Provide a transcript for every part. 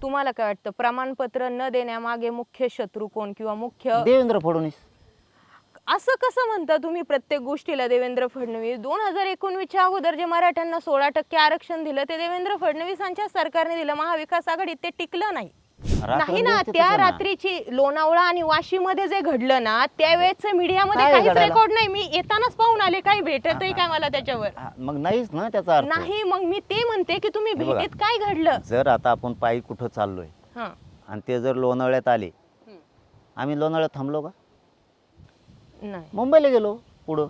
तुम्हाला काय वाटतं प्रमाणपत्र न देण्यामागे मुख्य शत्रू कोण किंवा मुख्य देवेंद्र फडणवीस. असं कसं म्हणता तुम्ही प्रत्येक गोष्टीला देवेंद्र फडणवीस? 2019च्या अगोदर जे मराठ्यांना 16% आरक्षण दिलं ते देवेंद्र फडणवीसांच्या सरकारने दिलं. महाविकास आघाडीत ते टिकलं नाही. नाही ना, त्या रात्रीची लोणावळा आणि वाशीमध्ये जे घडलं ना त्यावेळेस मीडियामध्ये काय काहीच घडायला? रेकॉर्ड नाही. मी येतानाच पाहून आले, काही भेटतही काय मला त्याच्यावर मग नाहीच ना त्याचा अर्थ. नाही. मग मी ते म्हणते की तुम्ही हे बघा. भेटीत काय घडलं? जर आता आपण पायी कुठं चाललोय हां. आणि ते जर लोणावळ्यात आले, आम्ही लोणावळ्यात थांबलो का? नाही, मुंबईला गेलो पुढं.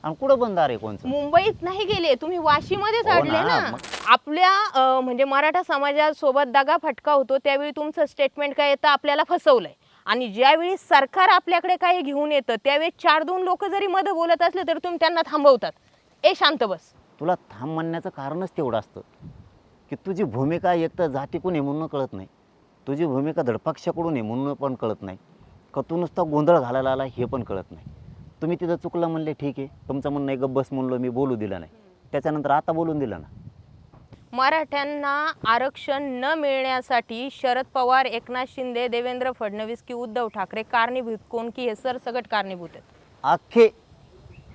आणि कुठं बंधार आहे कोणचं? मुंबईत नाही गेले तुम्ही, वाशीमध्येच हो अडले ना, ना. मग. आपल्या म्हणजे मराठा समाजासोबत दगा फटका होतो त्यावेळी तुमचं स्टेटमेंट काय येतं, आपल्याला फसवलंय. आणि ज्यावेळी सरकार आपल्याकडे काही घेऊन येतं त्यावेळी 4-2 लोक जरी मध्ये बोलत असले तर तुम्ही त्यांना थांबवतात. ए शांत बस. तुला थांब म्हणण्याचं कारणच तेवढं असतं की तुझी भूमिका एक तर जातीकडून आहे म्हणून कळत नाही, तुझी भूमिका धडपक्षाकडून आहे म्हणून पण कळत नाही, का तू नुसता गोंधळ घालायला आला हे पण कळत नाही. तुम्ही तिथं चुकलं म्हणले, ठीक आहे, तुमचं म्हणणं आहे गब्बस म्हणलो, मी बोलू दिलं नाही, त्याच्यानंतर आता बोलून दिलं ना. मराठ्यांना आरक्षण न मिळण्यासाठी शरद पवार, एकनाथ शिंदे, देवेंद्र फडणवीस की उद्धव ठाकरे कारणीभूत कोण की हे सरसकट कारणीभूत आहेत? अख्खे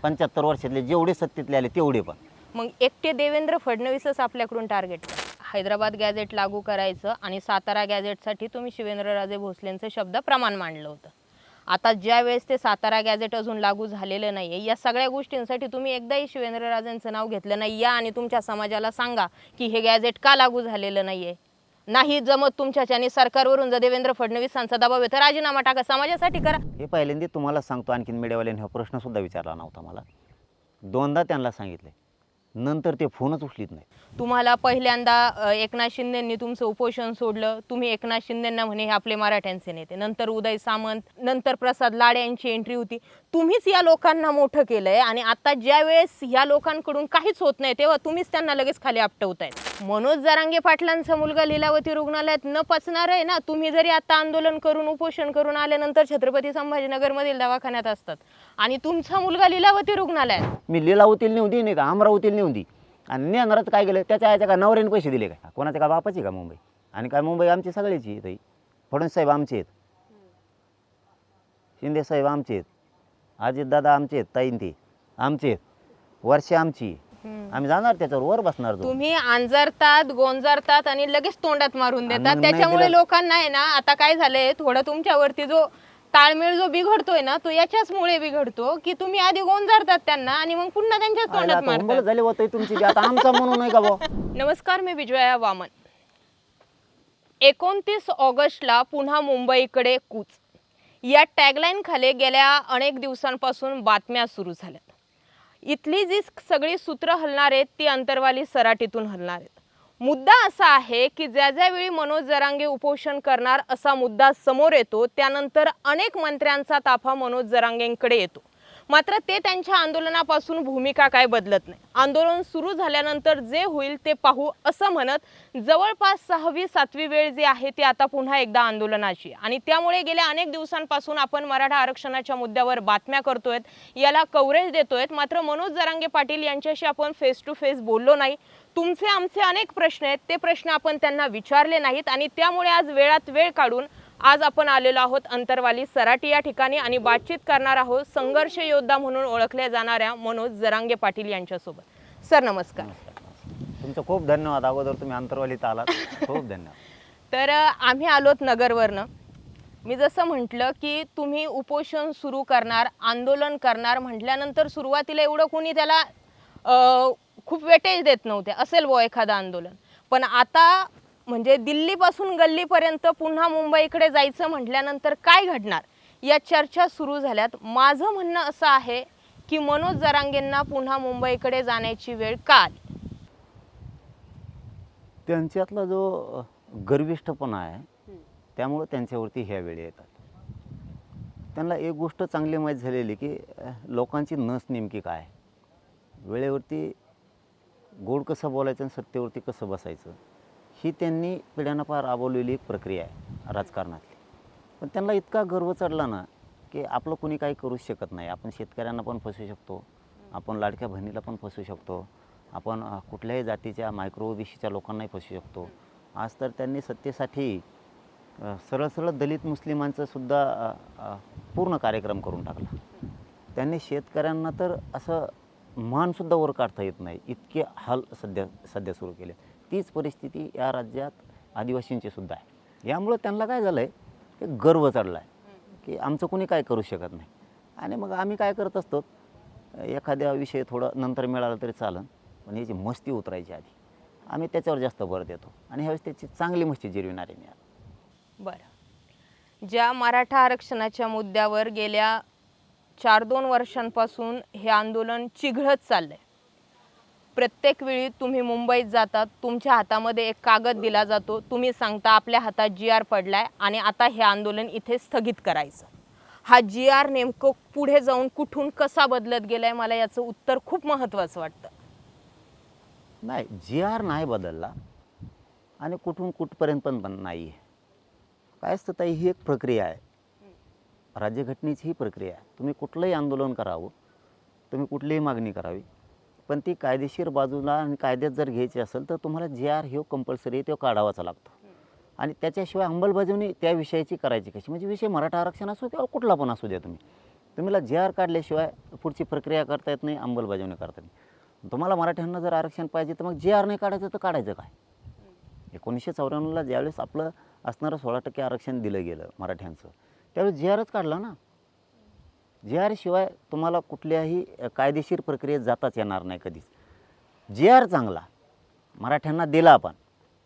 75 वर्षातले जेवढे सत्तेतले आले तेवढे पण. मग एकटे देवेंद्र फडणवीसच आपल्याकडून टार्गेट. हैदराबाद गॅझेट लागू करायचं आणि सातारा गॅझेटसाठी तुम्ही शिवेंद्रराजे भोसलेंचं शब्द प्रमाण मांडलं होतं. आता ज्या वेळेस ते सातारा गॅझेट अजून लागू झालेलं नाही आहे, या सगळ्या गोष्टींसाठी तुम्ही एकदाही शिवेंद्रराजेंचं नाव घेतलं नाही. या आणि तुमच्या समाजाला सांगा की हे गॅझेट का लागू झालेलं नाही आहे. नाही जमत तुमच्याच्याने सरकारवरून जर देवेंद्र फडणवीसांचा दबाव आहे तर राजीनामा टाका, समाजासाठी करा. हे पहिल्यांदा तुम्हाला सांगतो, आणखीन मीडियावाल्यांनी हा प्रश्नसुद्धा विचारला नव्हता मला. 2दा त्यांना सांगितले, नंतर ते फोनच उचलीत नाही. तुम्हाला पहिल्यांदा एकनाथ शिंदेंनी तुमचं उपोषण सोडलं. तुम्ही एकनाथ शिंदेंना म्हणे हे आपले मराठ्यांचे नेते. नंतर उदय सामंत, नंतर प्रसाद लाड यांची एंट्री होती. तुम्हीच या लोकांना मोठं केलंय आणि आता ज्या वेळेस या लोकांकडून काहीच होत नाही तेव्हा तुम्हीच त्यांना लगेच खाली आपटवतायत. मनोज जरांगे पाटलांचा मुलगा लीलावती रुग्णालयात न पचणार आहे ना. तुम्ही जरी आता आंदोलन करून उपोषण करून आल्यानंतर छत्रपती संभाजीनगरमधील दवाखान्यात असतात आणि तुमचा मुलगा लीलावती रुग्णालयात. मी लीलावतील नेऊन नाही का, अमरावतील नेऊन दी. आणि नेणारच काय केलं, त्याच्या आयच्या का नवऱ्याने पैसे दिले का, कोणाच्या का बापाची का मुंबई? आणि काय मुंबई आमची सगळ्याची ताई. फडणवीस साहेब आमचे आहेत, शिंदे साहेब आमचे आहेत, अजितदादा आमचे आहेत, ताईन ते आमचे आहेत, वर्षे आमची. आम्ही जाणार त्याच्यावर, वर बसणार. तुम्ही अंजरतात, गोंजारतात आणि लगेच तोंडात मारून देतात. आणि मग नाही त्याच्यामुळे दिलं- लोकांना आहे ना आता काय झालंय, थोडं तुमच्यावरती जो ताळमेळ जो बिघडतोय ना तो याच्याचमुळे बिघडतो की तुम्ही आधी गोंजारतात त्यांना आणि मग पुन्हा त्यांच्याच तोंडात मारतात. झाले होते तुमची बी, आता आमचा म्हणून नाही का भाऊ. नमस्कार, मी विजया वामन. 29 ऑगस्टला पुन्हा मुंबईकडे कूच या टॅगलाईन खाली गेल्या अनेक दिवसांपासून बातम्या सुरू झाल्यात. इथली जी सगळी सूत्र हलणार आहेत ती अंतरवाली सराटीतून हलणार आहेत. मुद्दा असा आहे की ज्या वेळी मनोज जरांगे उपोषण करणार असा मुद्दा समोर येतो त्यानंतर अनेक मंत्र्यांचा ताफा मनोज जरांगेंकडे येतो. मात्र ते त्यांच्या आंदोलनापासून भूमिका काय बदलत नाही. आंदोलन सुरू झाल्यानंतर जे होईल ते पाहू असं म्हणत जवळपास 6वी-7वी वेळ जी आहे ती आता पुन्हा एकदा आंदोलनाची. आणि त्यामुळे गेल्या अनेक दिवसांपासून आपण मराठा आरक्षणाच्या मुद्द्यावर बातम्या करतोय, याला कव्हरेज देतोय. मात्र मनोज जरांगे पाटील यांच्याशी आपण फेस टू फेस बोललो नाही. तुमचे आमचे अनेक प्रश्न आहेत, ते प्रश्न आपण त्यांना विचारले नाहीत आणि त्यामुळे आज वेळात वेळ काढून आज आपण आलेलो आहोत अंतरवाली सराटी या ठिकाणी आणि बातचीत करणार आहोत संघर्ष योद्धा म्हणून ओळखल्या जाणाऱ्या मनोज जरांगे पाटील यांच्यासोबत. सर नमस्कार. तुमचं खूप धन्यवाद, अगोदर तुम्ही अंतरवालीत आलात, खूप धन्यवाद. तर आम्ही आलोत नगरवरनं. मी जसं म्हटलं की तुम्ही उपोषण सुरू करणार, आंदोलन करणार म्हटल्यानंतर सुरुवातीला एवढं कोणी त्याला खूप वेटेज देत नव्हते, असेल बुवा एखादं आंदोलन. पण आता म्हणजे दिल्लीपासून गल्लीपर्यंत पुन्हा मुंबईकडे जायचं म्हटल्यानंतर काय घडणार या चर्चा सुरू झाल्यात. माझं म्हणणं असं आहे की मनोज जरांगेंना पुन्हा मुंबईकडे जाण्याची वेळ का आली? त्यांच्यातला जो गर्विष्ठपणा आहे त्यामुळे त्यांच्यावरती ह्या वेळी येतात. त्यांना एक गोष्ट चांगली माहीत झालेली की लोकांची नस नेमकी काय, वेळेवरती गोड कसं बोलायचं आणि सत्तेवरती कसं बसायचं, ही त्यांनी पिढ्यानपार राबवलेली एक प्रक्रिया आहे राजकारणातली. पण त्यांना इतका गर्व चढला ना की आपलं कोणी काही करूच शकत नाही. आपण शेतकऱ्यांना पण फसवू शकतो, आपण लाडक्या बहिणीला पण फसवू शकतो, आपण कुठल्याही जातीच्या मायक्रो ओबीसीच्या लोकांनाही फसवू शकतो, आज तर त्यांनी सत्तेसाठी सरळ सरळ दलित मुस्लिमांचं सुद्धा पूर्ण कार्यक्रम करून टाकला. त्यांनी शेतकऱ्यांना तर असं मानसुद्धा वर काढता येत नाही इतके हाल सध्या सुरू केले. तीच परिस्थिती या राज्यात आदिवासींची सुद्धा आहे. यामुळं त्यांना काय झालं आहे की गर्व चढला आहे की आमचं कोणी काय करू शकत नाही. आणि मग आम्ही काय करत असतो, एखाद्या विषय थोडं नंतर मिळालं तरी चालेल, पण याची मस्ती उतरायची आधी आम्ही त्याच्यावर जास्त भर देतो. आणि ह्यावेळेस त्याची चांगली मस्ती जिरविणार आहे मी. बरं, ज्या मराठा आरक्षणाच्या मुद्द्यावर गेल्या 4-2 वर्षांपासून हे आंदोलन चिघळत चाललंय. प्रत्येक वेळी तुम्ही मुंबईत जातात, तुमच्या हातामध्ये एक कागद दिला जातो, तुम्ही सांगता आपल्या हातात GR पडलाय आणि आता हे आंदोलन इथे स्थगित करायचं. हा GR नेमकं पुढे जाऊन कुठून कसा बदलत गेलाय, मला याचं उत्तर खूप महत्त्वाचं वाटतं. नाही, GR नाही बदलला आणि कुठून कुठपर्यंत पण नाही आहे. काय असतं ताई, ही एक प्रक्रिया आहे. राज्यघटनेची ही प्रक्रिया आहे. तुम्ही कुठलंही आंदोलन करावं, तुम्ही कुठलीही मागणी करावी, पण ती कायदेशीर बाजूला आणि कायद्यात जर घ्यायची असेल तर तुम्हाला GR हे कंपल्सरी तो काढावाचा लागतो. आणि त्याच्याशिवाय अंमलबजावणी त्या विषयाची करायची कशी, म्हणजे विषय मराठा आरक्षण असो किंवा कुठला पण असू द्या, तुम्हाला GR काढल्याशिवाय पुढची प्रक्रिया करता येत नाही, अंमलबजावणी करता येत नाही. तुम्हाला मराठ्यांना जर आरक्षण पाहिजे तर मग GR नाही काढायचं तर काढायचं काय. 1994ला ज्यावेळेस आपलं असणारं 16% आरक्षण दिलं गेलं मराठ्यांचं, त्यावेळेस GRच काढला ना. GR शिवाय तुम्हाला कुठल्याही कायदेशीर प्रक्रियेत जाताच येणार नाही कधीच. GR चांगला मराठ्यांना दिला, पण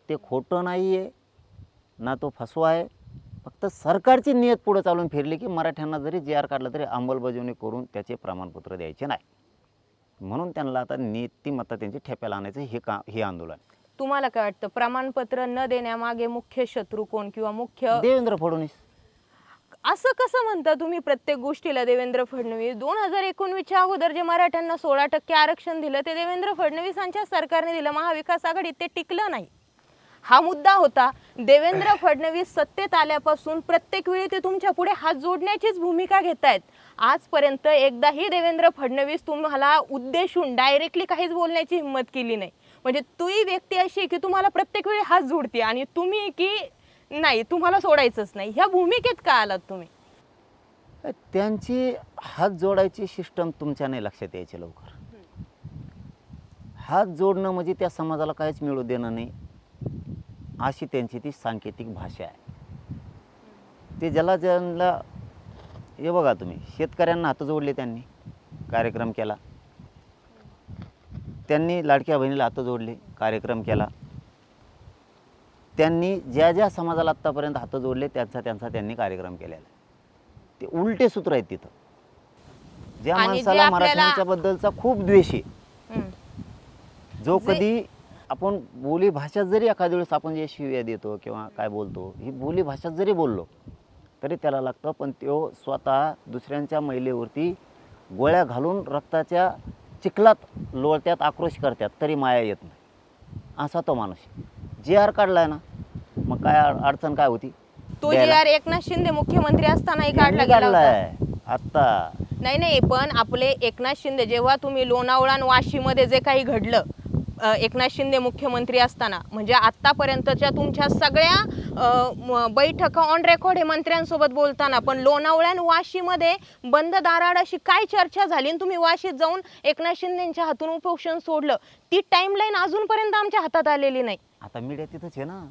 ते खोटं नाही आहे ना, तो फसवा आहे. फक्त सरकारची नियत पुढे चालून फिरली की मराठ्यांना जरी GR काढला तरी अंमलबजावणी करून त्याचे प्रमाणपत्र द्यायचे नाही. म्हणून त्यांना आता नीतिमत्ता त्यांची ठेप्याला आणायचं हे आंदोलन. तुम्हाला काय वाटतं, प्रमाणपत्र न देण्यामागे मुख्य शत्रू कोण किंवा मुख्य? देवेंद्र फडणवीस. असं कसं म्हणता तुम्ही प्रत्येक गोष्टीला देवेंद्र फडणवीस? 2019च्या अगोदर जे मराठ्यांना 16% आरक्षण दिलं ते देवेंद्र फडणवीसांच्या सरकारने दिलं. महाविकास आघाडीत ते टिकलं नाही. हा मुद्दा होता. देवेंद्र फडणवीस सत्तेत आल्यापासून प्रत्येक वेळी ते तुमच्या पुढे हात जोडण्याचीच भूमिका घेत आहेत. आजपर्यंत एकदाही देवेंद्र फडणवीस तुम्हाला उद्देशून डायरेक्टली काहीच बोलण्याची हिंमत केली नाही. म्हणजे ती व्यक्ती अशी आहे की तुम्हाला प्रत्येक वेळी हात जोडते आणि तुम्ही की नाही, तुम्हाला सोडायचंच नाही. ह्या भूमिकेत का आलात तुम्ही? त्यांची हात जोडायची सिस्टम तुमच्या नाही लक्षात यायची लवकर. हात जोडणं म्हणजे त्या समाजाला काहीच मिळू देणं नाही, अशी त्यांची ती सांकेतिक भाषा आहे. ते ज्याला हे बघा, तुम्ही शेतकऱ्यांना हात जोडले, त्यांनी कार्यक्रम केला. त्यांनी लाडक्या बहिणीला हात जोडले, कार्यक्रम केला. त्यांनी ज्या ज्या समाजाला आत्तापर्यंत हात जोडले त्यांचा त्यांनी कार्यक्रम केलेला आहे. ते उलटे सूत्र आहेत तिथं. ज्या माणसाला मराठ्यांच्या बद्दलचा खूप द्वेष आहे, जो कधी आपण बोली भाषा जरी एखाद्या वेळेस आपण जे शिव्या देतो किंवा काय बोलतो, ही बोली भाषा जरी बोललो तरी त्याला लागतं. पण तो स्वतः दुसऱ्यांच्या महिलेवरती गोळ्या घालून रक्ताच्या चिखलात लोळत्यात, आक्रोश करतात, तरी माया येत नाही, असा तो माणूस. GR काढलाय ना, मग काय अडचण काय होती? तो GR एकनाथ शिंदे मुख्यमंत्री असतानाही काढला गेला होता. आता नाही, पण आपले एकनाथ शिंदे, जेव्हा तुम्ही लोणावळा आणि वाशीमध्ये जे काही घडलं एकनाथ शिंदे मुख्यमंत्री असताना, म्हणजे आतापर्यंतच्या तुमच्या सगळ्या बैठका ऑन रेकॉर्ड आहे मंत्र्यांसोबत बोलताना, पण लोणावळा आणि वाशीमध्ये बंद दाराड अशी काय चर्चा झाली आणि तुम्ही वाशीत जाऊन एकनाथ शिंदेच्या हातून उपोषण सोडलं, ती टाइमलाईन अजूनपर्यंत आमच्या हातात आलेली नाही. आता मीडिया तिथंच आहे ना.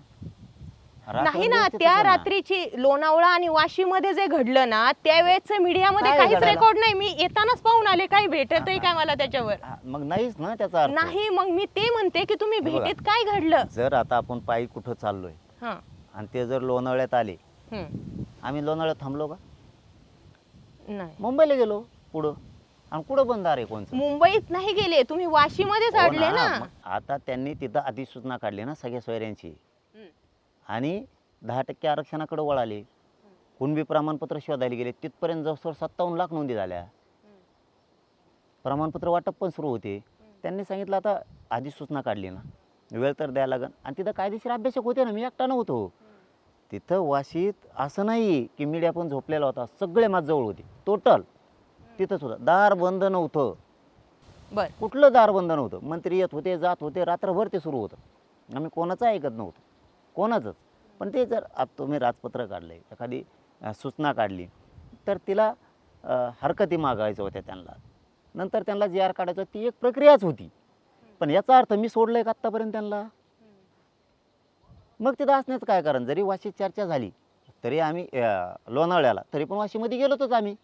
नाही ना, त्या रात्रीची लोणावळा आणि वाशीमध्ये जे घडलं ना, त्यावेळेस मीडियामध्ये काहीच रेकॉर्ड नाही. मी येतानाच पाहून आले, काही भेटतही काय मला त्याच्यावर. मग नाहीच ना त्याचा अर्थ. नाही, मग मी ते म्हणते की तुम्ही भेटीत काय घडलं. जर आता आपण पायी कुठं चाललोय आणि ते जर लोणावळ्यात आले, आम्ही लोणावळ्यात थांबलो का? नाही, मुंबईला गेलो पुढं. आणि कुठं बंदार आहे कोणचं? मुंबईत नाही गेले तुम्ही, वाशीमध्येच अडले ना. आता त्यांनी तिथं अधिसूचना काढली ना सगळ्या सोयऱ्यांची, आणि 10% आरक्षणाकडे वळाले. कुणबी प्रमाणपत्र शोधायला गेले, तिथपर्यंत जवळजवळ 57 लाख नोंदी झाल्या. प्रमाणपत्र वाटप पण सुरू होते. त्यांनी सांगितलं आता अधिसूचना काढली ना, वेळ तर द्यायला लागेल. आणि तिथं कायदेशीर अभ्यासक होते ना, मी एकटा नव्हतो तिथं. वाशीत असं नाही की मीडिया पण झोपलेला होता, सगळे माझ्याजवळ होते टोटल. तिथंच होतं, दार बंद नव्हतं. बर, कुठलं दार बंद नव्हतं. मंत्री येत होते, जात होते, रात्रभर ते सुरू होतं. आम्ही कोणाचं ऐकत नव्हतं. कोणाचंच. पण ते जर तुम्ही राजपत्र काढलं आहे, एखादी सूचना काढली, तर तिला हरकती मागायच्या होत्या त्यांना. नंतर त्यांना जी आर काढायचं ती एक प्रक्रियाच होती. पण याचा अर्थ मी सोडलं आहे का आत्तापर्यंत त्यांना? मग तिथं असण्याचं काय कारण? जरी वाशीत चर्चा झाली तरी आम्ही लोणावळ्याला तरी पण वाशीमध्ये गेलो होतोच आम्ही.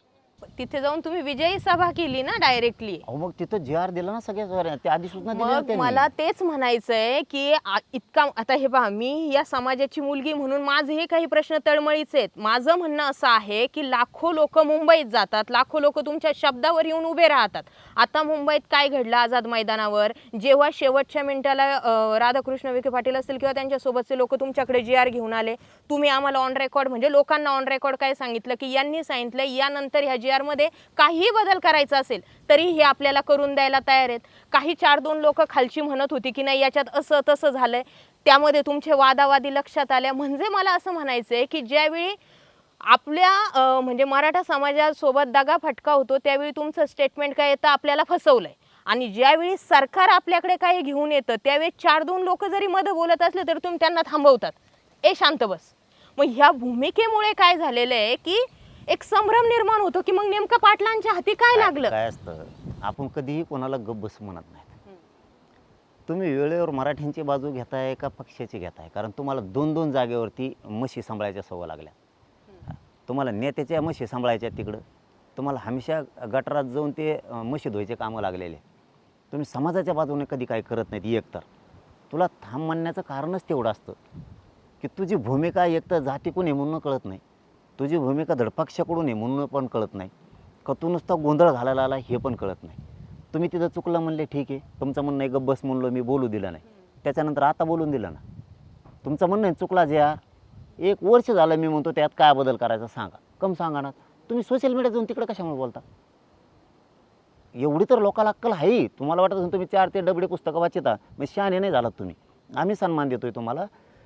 तिथे जाऊन तुम्ही विजयी सभा केली ना डायरेक्टली. अहो मग तिथं जी आर दिला ना सगळ्या त्या अधिसूचना दिल्या ना मग त्यांनी. मला तेच म्हणायचंय की इतका आता हे पहा, मी या समाजाची मुलगी म्हणून माझे काही प्रश्न तळमळीचे आहेत. माझं म्हणणं असं आहे की लाखो लोक मुंबईत जातात, लाखो लोक तुमच्या शब्दावर येऊन उभे राहतात. आता मुंबईत काय घडलं आझाद मैदानावर, जेव्हा शेवटच्या मिनिटाला राधाकृष्ण विखे पाटील असतील किंवा त्यांच्यासोबतचे लोक तुमच्याकडे जी आर घेऊन आले, तुम्ही आम्हाला ऑन रेकॉर्ड म्हणजे लोकांना ऑन रेकॉर्ड काय सांगितलं की यांनी सांगितलं यानंतर ह्या जी आर मध्ये काही बदल करायचा असेल तरी हे आपल्याला करून द्यायला तयार आहेत. काही 4-2 लोक खालची म्हणत होती की नाही याच्यात असं तसं झालंय, त्यामध्ये तुमचे वादावादी लक्षात आल्या. म्हणजे मला असं म्हणायचंय की ज्यावेळी आपल्या म्हणजे मराठा समाजासोबत दगा फटका होतो त्यावेळी तुमचं स्टेटमेंट काय येतं, आपल्याला फसवलंय. आणि ज्यावेळी सरकार आपल्याकडे काही घेऊन येतं त्यावेळी 4-2 लोक जरी मध्ये बोलत असले तर तुम्ही त्यांना थांबवतात, ए शांत बस. मग ह्या भूमिकेमुळे काय झालेलं आहे की एक संभ्रम निर्माण होतो की मग नेमकं पाटलांच्या हाती काय लागलं. काय असतं, आपण कधीही कोणाला गप्प बस म्हणत नाही. तुम्ही वेळेवर मराठ्यांची बाजू घेताय का पक्षाची घेताय? कारण तुम्हाला 2-2 जागेवरती म्हशी सांभाळायच्या सवय लागल्या. तुम्हाला नेत्याच्या म्हशी सांभाळायच्या तिकडं, तुम्हाला हमेशा गटारात जाऊन ते म्हशी धुवायचे कामं लागलेले. तुम्ही समाजाच्या बाजूने कधी काही करत नाहीत. एकतर तुला थांब म्हणण्याचं कारणच तेवढं असतं की तुझी भूमिका एकतर जातीकडून आहे म्हणून कळत नाही, तुझी भूमिका धडपक्षाकडून आहे म्हणून पण कळत नाही, का तू नुसता गोंधळ घालायला आला हे पण कळत नाही. तुम्ही तिथं चुकलं म्हणले ठीक आहे, तुमचं म्हणणं आहे गब्बस म्हणलो मी बोलू दिलं नाही, त्याच्यानंतर आता बोलून दिलं ना. तुमचं म्हणणं आहे चुकला जे यार, 1 वर्ष झालं मी म्हणतो त्यात काय बदल करायचा सांगा, कम सांगा ना. तुम्ही सोशल मीडियात जाऊन तिकडे कशामुळे बोलता? एवढी तर लोकाला अक्कल आहे. तुम्हाला वाटत असेल तुम्ही 4 ते डबडे पुस्तकं वाचिता मग शहाणे नाही झालात तुम्ही. आम्ही सन्मान देतोय तुम्हाला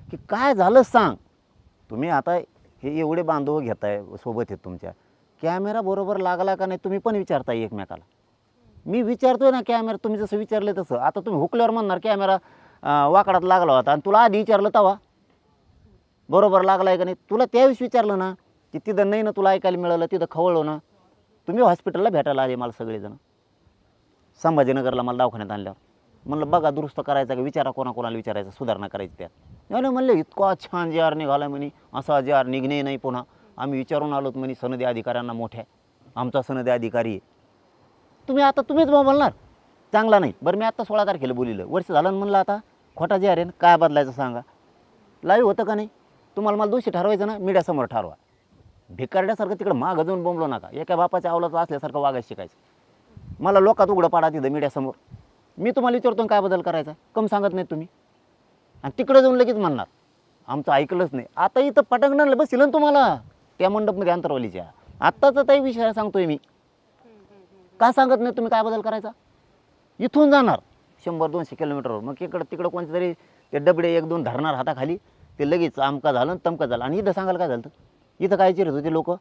की काय झालं सांग. तुम्ही आता हे एवढे बांधव घेताय सोबत आहेत तुमच्या, कॅमेरा बरोबर लागला का नाही तुम्ही पण विचारताय एकमेकाला. मी विचारतोय ना कॅमेरा, तुम्ही जसं विचारले तसं. आता तुम्ही हुकल्यावर म्हणणार कॅमेरा वाकडात लागला होता आणि तुला आधी विचारलं तवा बरोबर लागला आहे का नाही. तुला त्यावेळेस विचारलं ना की तिथं नाही ना तुला ऐकायला मिळालं, तिथं खवळलो ना. तुम्ही हॉस्पिटलला भेटायला आले मला सगळेजण, संभाजीनगरला मला दवाखान्यात आणल्यावर म्हणलं बघा दुरुस्त करायचं का, विचारा कोणाकोणाला विचारायचं, सुधारणा करायची त्यात. नाही म्हणले इतका छान जे आर निघाला म्हणे, असा जे आर निघणे नाही पुन्हा. आम्ही विचारून आलोत म्हणे सनदी अधिकाऱ्यांना मोठ्या, आमचा सनदी अधिकारी आहे. तुम्हीच बोलणार चांगला नाही. बरं मी आत्ता 16 तारखेला बोलिलं, वर्ष झालं म्हणलं आता खोटा जे आर आहे काय बदलायचं सांगा. लाईव्ह होतं का नाही? तुम्हाला मला दोषी ठरवायचं ना, मीडियासमोर ठरवा. भिकारड्यासारखं तिकडं मागं जाऊन बोंबलो नका, एका बापाच्या अवलाचं असल्यासारखं वागायचं शिकायचं. मला लोकात उघडं पाडा तिथं मीडियासमोर. मी तुम्हाला विचारतो काय बदल करायचा, कम सांगत नाही तुम्ही. आणि तिकडे जाऊन लगेच म्हणणार आमचं ऐकलंच नाही. आता इथं पटंगणाला बसतील ना तुम्हाला त्या मंडपमध्ये अंतरवालीच्या. आत्ताचा ताई विषय सांगतोय मी. का सांगत नाही तुम्ही काय बदल करायचा? इथून जाणार 100-200 किलोमीटरवर, मग तिकडं कोणते तरी ते डबडे 1-2 धरणार हाताखाली, ते लगेच आमका झालं तमका झालं. आणि इथं सांगायला काय झालं, इथं काय चिरत होते लोक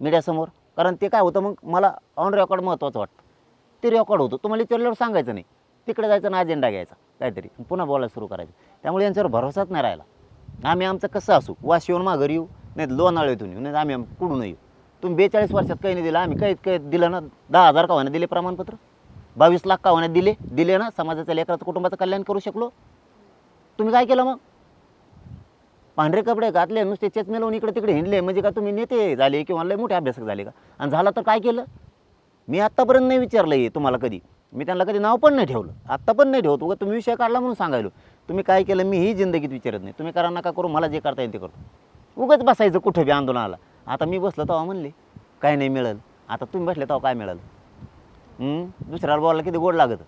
मीडियासमोर. कारण ते काय होतं, मग मला ऑन रेकॉर्ड महत्त्वाचं वाटतं. ते रेकॉर्ड होतं, तुम्हाला विचारल्यावर सांगायचं नाही, तिकडे जायचं ना अजेंडा घ्यायचा काहीतरी पुन्हा बोलायला सुरू करायचं. त्यामुळे यांच्यावर भरोसाच नाही राहिला. आम्ही आमचं कसं असू, वाशिवून माघारी येऊ नाही लोणावळ्यातून येऊ, नाही आम्ही कुठून येऊ. तुम्ही 42 वर्षात काही नाही दिलं, आम्ही काही दिलं ना. 10,000 का दिले प्रमाणपत्र, 22 लाख का दिले ना. समाजाच्या लेकराचं कुटुंबाचं कल्याण करू शकलो. तुम्ही काय केलं मग? पांढरे कपडे घातले, नुसते चेचमे लावून इकडे तिकडे हिंडले म्हणजे का तुम्ही नेते झाले किंवा लय मोठे अभ्यासक झाले का? आणि झाला तर काय केलं? मी आत्तापर्यंत नाही विचारलं आहे तुम्हाला कधी, मी त्यांना कधी नाव पण नाही ठेवलं, आत्ता पण नाही ठेवतो. तुम्ही विषय काढला म्हणून सांगायलो. तुम्ही काय केलं मी ही जिंदगीत विचारत नाही. तुम्ही करा नका करू, मला जे करता येईल ते करतो. उगाच बसायचं कुठं बी आंदोलनाला. आता मी बसलो तेव्हा म्हणले काय नाही मिळेल, आता तुम्ही बसले तेव्हा काय मिळालं? दुसऱ्याला बोलायला किती गोड लागतं,